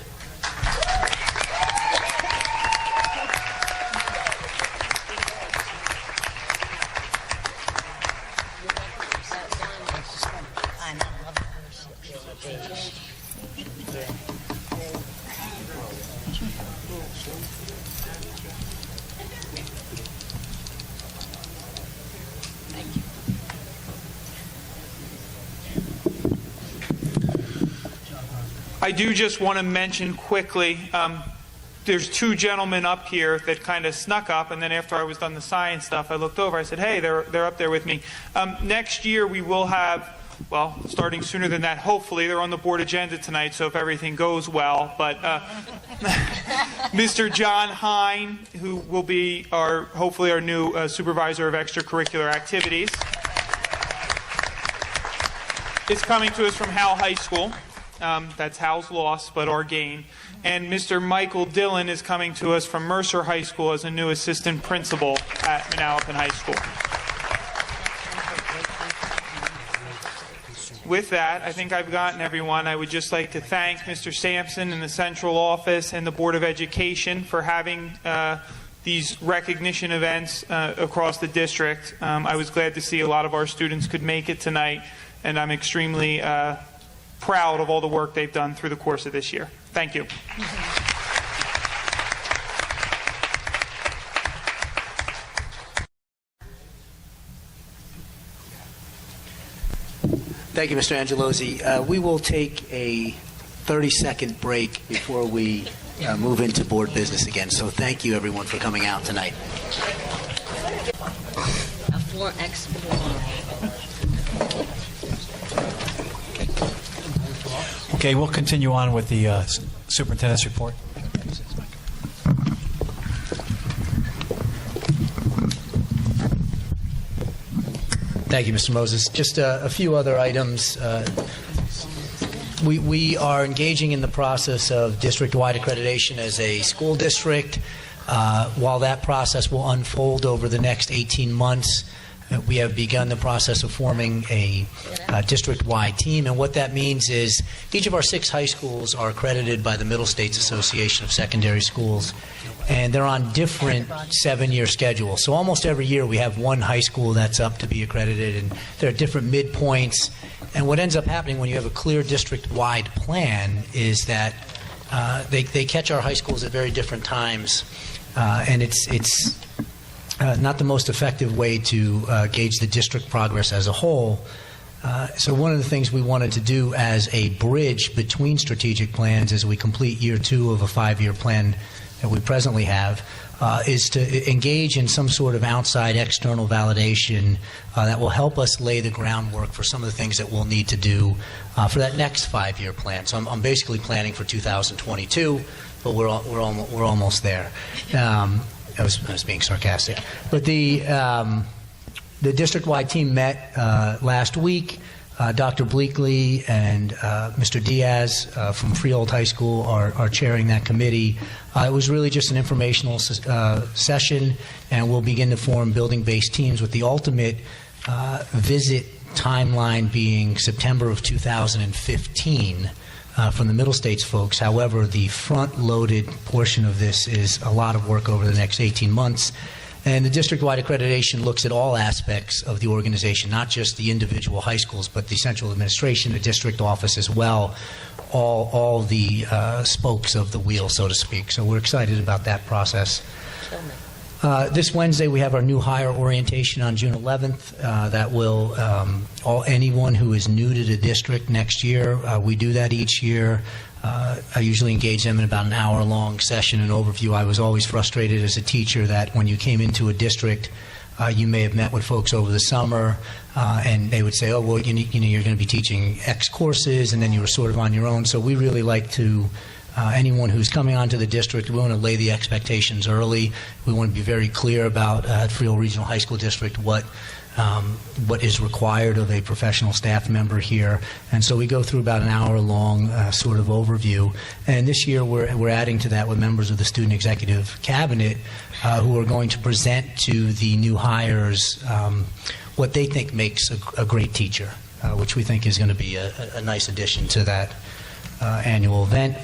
I do just want to mention quickly, there's two gentlemen up here that kind of snuck up, and then after I was done the science stuff, I looked over, I said, hey, they're up there with me. Next year we will have, well, starting sooner than that, hopefully, they're on the board agenda tonight, so if everything goes well, but Mr. John Hine, who will be hopefully our new supervisor of extracurricular activities, is coming to us from Howell High School. That's Howell's loss, but our gain. And Mr. Michael Dillon is coming to us from Mercer High School as a new assistant principal at Manalapan High School. With that, I think I've gotten everyone. I would just like to thank Mr. Sampson and the central office and the Board of Education for having these recognition events across the district. I was glad to see a lot of our students could make it tonight, and I'm extremely proud of all the work they've done through the course of this year. Thank you. Thank you, Mr. Angelosi. We will take a 30-second break before we move into board business again. So thank you, everyone, for coming out tonight. A 4X4. Okay, we'll continue on with the superintendent's report. Thank you, Mr. Moses. Just a few other items. We are engaging in the process of district-wide accreditation as a school district. While that process will unfold over the next 18 months, we have begun the process of forming a district-wide team, and what that means is each of our 6 high schools are accredited by the Middle States Association of Secondary Schools, and they're on different 7-year schedules. So almost every year we have one high school that's up to be accredited, and there are different midpoints. And what ends up happening when you have a clear district-wide plan is that they catch our high schools at very different times, and it's not the most effective way to gauge the district progress as a whole. So one of the things we wanted to do as a bridge between strategic plans as we complete year 2 of a 5-year plan that we presently have is to engage in some sort of outside external validation that will help us lay the groundwork for some of the things that we'll need to do for that next 5-year plan. So I'm basically planning for 2022, but we're almost there. I was being sarcastic. But the district-wide team met last week. Dr. Bleakley and Mr. Diaz from Freehold High School are chairing that committee. It was really just an informational session, and we'll begin to form building-based teams with the ultimate visit timeline being September of 2015 from the Middle States folks. However, the front-loaded portion of this is a lot of work over the next 18 months. And the district-wide accreditation looks at all aspects of the organization, not just the individual high schools, but the central administration, the district office as well, all the spokes of the wheel, so to speak. So we're excited about that process. This Wednesday, we have our new hire orientation on June 11th. That will, anyone who is new to the district next year, we do that each year. I usually engage them in about an hour-long session and overview. I was always frustrated as a teacher that when you came into a district, you may have met with folks over the summer, and they would say, "Oh, well, you're going to be teaching X courses," and then you were sort of on your own. So we really like to, anyone who's coming onto the district, we want to lay the expectations early. We want to be very clear about at Freehold Regional High School District what is required of a professional staff member here. And so we go through about an hour-long sort of overview. And this year we're adding to that with members of the Student Executive Cabinet who are going to present to the new hires what they think makes a great teacher, which we think is going to be a nice addition to that annual event.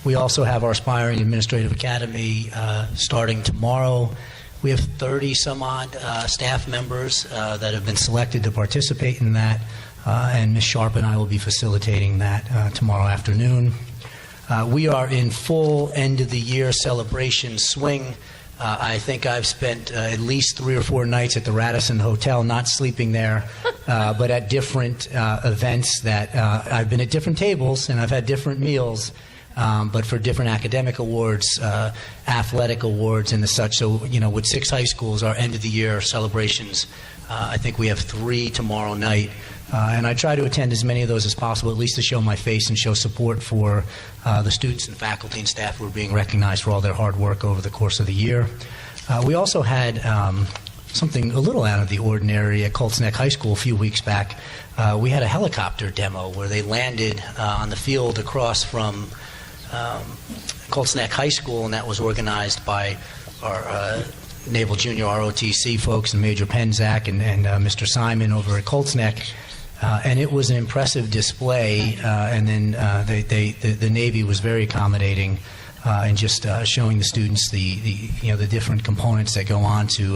We also have our Aspiring Administrative Academy starting tomorrow. We have 30-some-odd staff members that have been selected to participate in that, and Ms. Sharp and I will be facilitating that tomorrow afternoon. We are in full end-of-the-year celebration swing. I think I've spent at least 3 or 4 nights at the Radisson Hotel, not sleeping there, but at different events that I've been at different tables, and I've had different meals. But for different academic awards, athletic awards, and the such. So, with 6 high schools, our end-of-the-year celebrations, I think we have 3 tomorrow night. And I try to attend as many of those as possible, at least to show my face and show support for the students and faculty and staff who are being recognized for all their hard work over the course of the year. We also had something a little out of the ordinary at Colts Neck High School a few weeks back. We had a helicopter demo where they landed on the field across from Colts Neck High School, and that was organized by our Naval Junior ROTC folks and Major Penzak and Mr. Simon over at Colts Neck. And it was an impressive display, and then the Navy was very accommodating in just showing the students the different components that go on to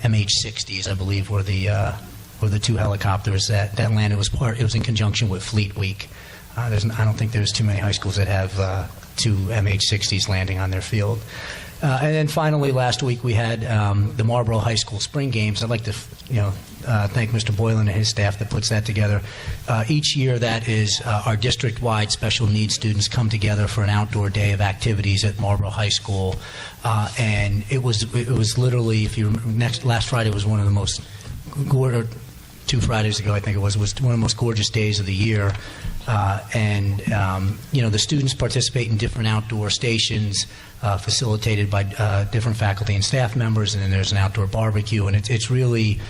MH-60s, I believe, were the 2 helicopters that landed. It was in conjunction with Fleet Week. I don't think there's too many high schools that have 2 MH-60s landing on their field. And then finally, last week we had the Marlboro High School Spring Games. I'd like to, thank Mr. Boylan and his staff that puts that together. Each year, that is our district-wide special needs students come together for an outdoor day of activities at Marlboro High School, and it was literally, if you remember, last Friday was one of the most gorgeous. 2 Fridays ago, I think it was one of the most gorgeous days of the year. The students participate in different outdoor stations facilitated by different faculty and staff members, and then there's an outdoor barbecue, and it's really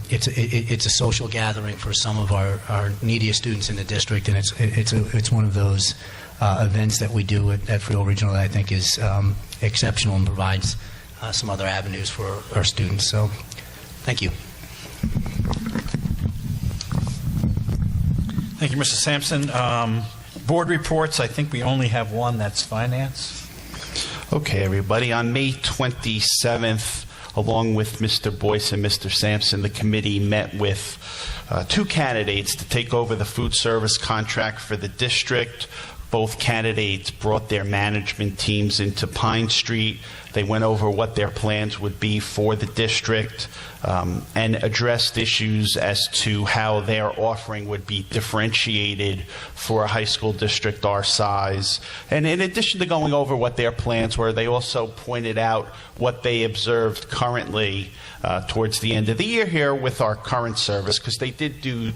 it's a social gathering for some of our neediest students in the district, and it's one of those events that we do at Freehold Regional that I think is exceptional and provides some other avenues for our students. So, thank you. Thank you, Mr. Sampson. Board reports, I think we only have one, that's finance. Okay, everybody. On May 27th, along with Mr. Boyce and Mr. Sampson, the committee met with 2 candidates to take over the food service contract for the district. Both candidates brought their management teams into Pine Street. They went over what their plans would be for the district and addressed issues as to how their offering would be differentiated for a high school district our size. And in addition to going over what their plans were, they also pointed out what they observed currently towards the end of the year here with our current service, because they did do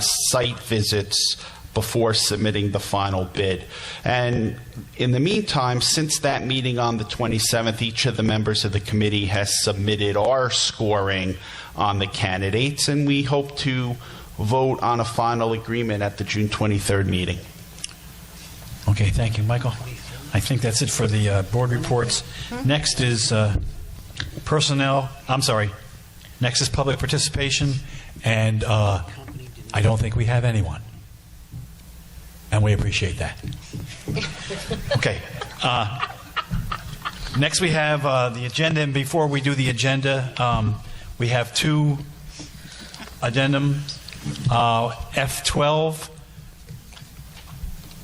site visits before submitting the final bid. And in the meantime, since that meeting on the 27th, each of the members of the committee has submitted our scoring on the candidates, and we hope to vote on a final agreement at the June 23rd meeting. Okay, thank you, Michael. I think that's it for the board reports. Next is personnel. Next is public participation, and I don't think we have anyone. And we appreciate that. Okay. Next we have the agenda, and before we do the agenda, we have two addendum. F12,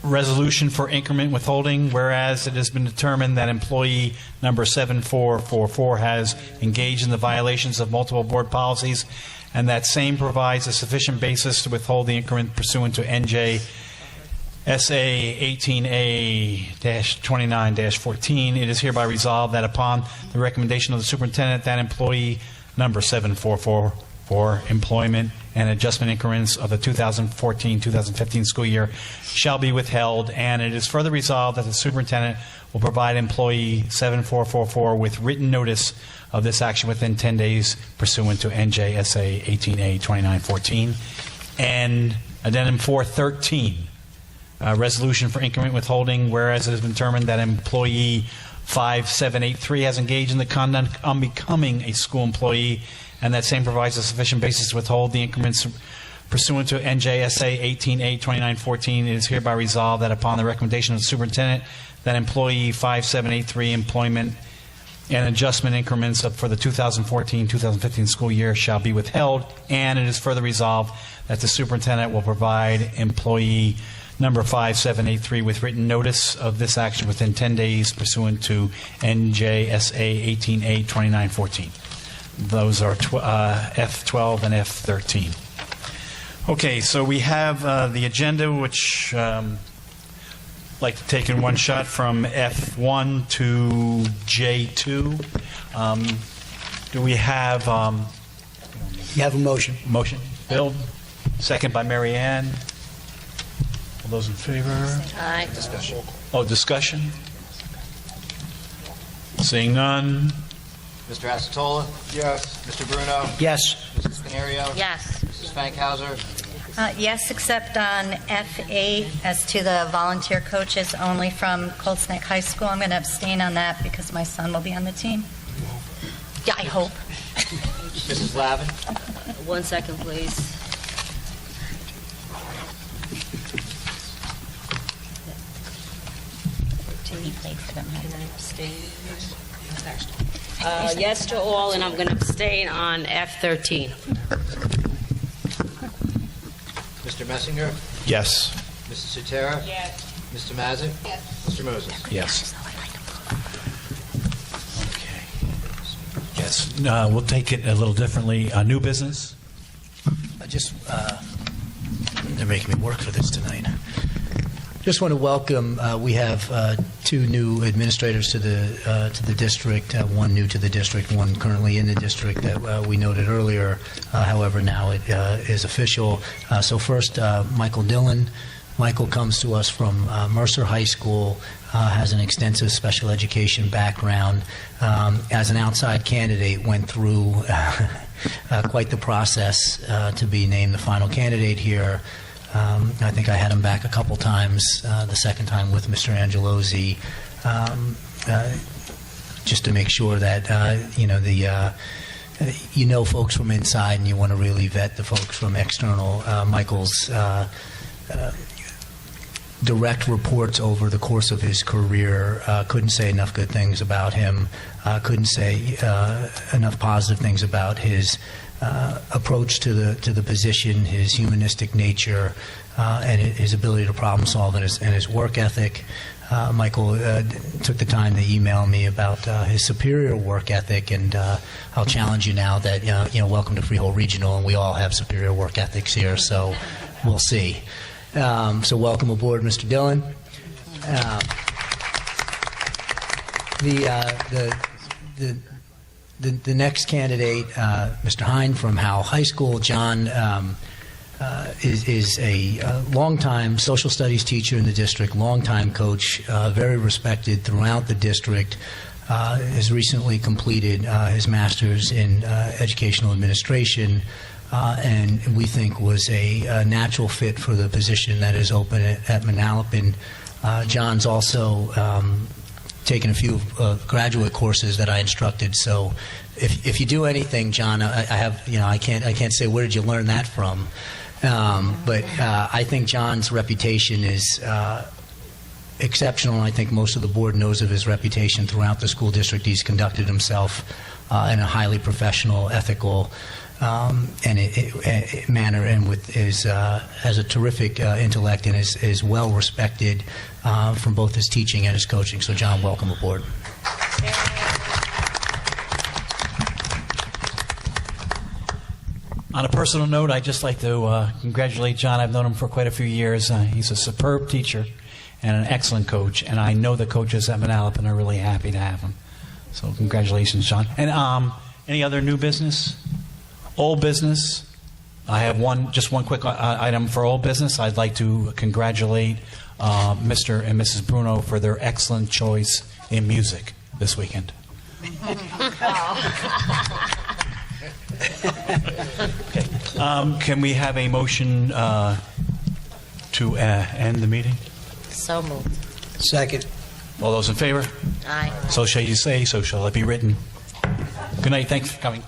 resolution for increment withholding, whereas it has been determined that employee number 7444 has engaged in the violations of multiple board policies, and that same provides a sufficient basis to withhold the increment pursuant to NJ SA 18A-29-14, it is hereby resolved that upon the recommendation of the superintendent, that employee number 7444 employment and adjustment increments of the 2014-2015 school year shall be withheld, and it is further resolved that the superintendent will provide employee 7444 with written notice of this action within 10 days pursuant to NJSA 18A-29-14. And addendum 413, resolution for increment withholding, whereas it has been determined that employee 5783 has engaged in the conduct unbecoming a school employee, and that same provides a sufficient basis to withhold the increments pursuant to NJSA 18A-29-14. It is hereby resolved that upon the recommendation of the superintendent, that employee 5783 employment and adjustment increments for the 2014-2015 school year shall be withheld, and it is further resolved that the superintendent will provide employee number 5783 with written notice of this action within 10 days pursuant to NJSA 18A-29-14. Those are F12 and F13. Okay, so we have the agenda, which I'd like to take in one shot from F1 to J2. Do we have... You have a motion. Motion. Bill, second by Mary Ann. All those in favor? Aye. Discussion. Oh, discussion? Seeing none. Mr. Acetola? Yes. Mr. Bruno? Yes. Mrs. Canario? Yes. Mrs. Fankhauser? Yes, except on F8 as to the volunteer coaches only from Cold Snake High School. I'm going to abstain on that because my son will be on the team. Yeah, I hope. Mrs. Lavin? 1 second, please. Yes to all, and I'm going to abstain on F13. Mr. Messinger? Yes. Mrs. Sutera? Yes. Mr. Mazick? Yes. Mr. Moses? Yes. Okay. Yes. We'll take it a little differently. New business? They're making me work for this tonight. Just want to welcome. We have two new administrators to the district. One new to the district, one currently in the district that we noted earlier. However, now it is official. So first, Michael Dillon. Michael comes to us from Mercer High School. Has an extensive special education background. As an outside candidate, went through quite the process to be named the final candidate here. I think I had him back a couple times, the second time with Mr. Angelozzi, just to make sure that, folks from inside and you want to really vet the folks from external. Michael's direct reports over the course of his career, couldn't say enough good things about him, couldn't say enough positive things about his approach to the position, his humanistic nature, and his ability to problem solve, and his work ethic. Michael took the time to email me about his superior work ethic, and I'll challenge you now that, welcome to Freehold Regional, and we all have superior work ethics here, so we'll see. So welcome aboard, Mr. Dillon. The next candidate, Mr. Hine from Howell High School. John is a longtime social studies teacher in the district, longtime coach, very respected throughout the district. Has recently completed his master's in educational administration, and we think was a natural fit for the position that is open at Manalapan. John's also taken a few graduate courses that I instructed. So, if you do anything, John, I can't say where did you learn that from, but I think John's reputation is exceptional, and I think most of the board knows of his reputation throughout the school district. He's conducted himself in a highly professional, ethical, manner, and has a terrific intellect, and is well respected from both his teaching and his coaching. So, John, welcome aboard. On a personal note, I'd just like to congratulate John. I've known him for quite a few years. He's a superb teacher and an excellent coach, and I know the coaches at Manalapan are really happy to have him. So congratulations, John. And any other new business? Old business? I have just one quick item for old business. I'd like to congratulate Mr. and Mrs. Bruno for their excellent choice in music this weekend. Okay. Can we have a motion to end the meeting? So moved. Second. All those in favor? Aye. So shall you say, so shall it be written. Good night. Thanks for coming.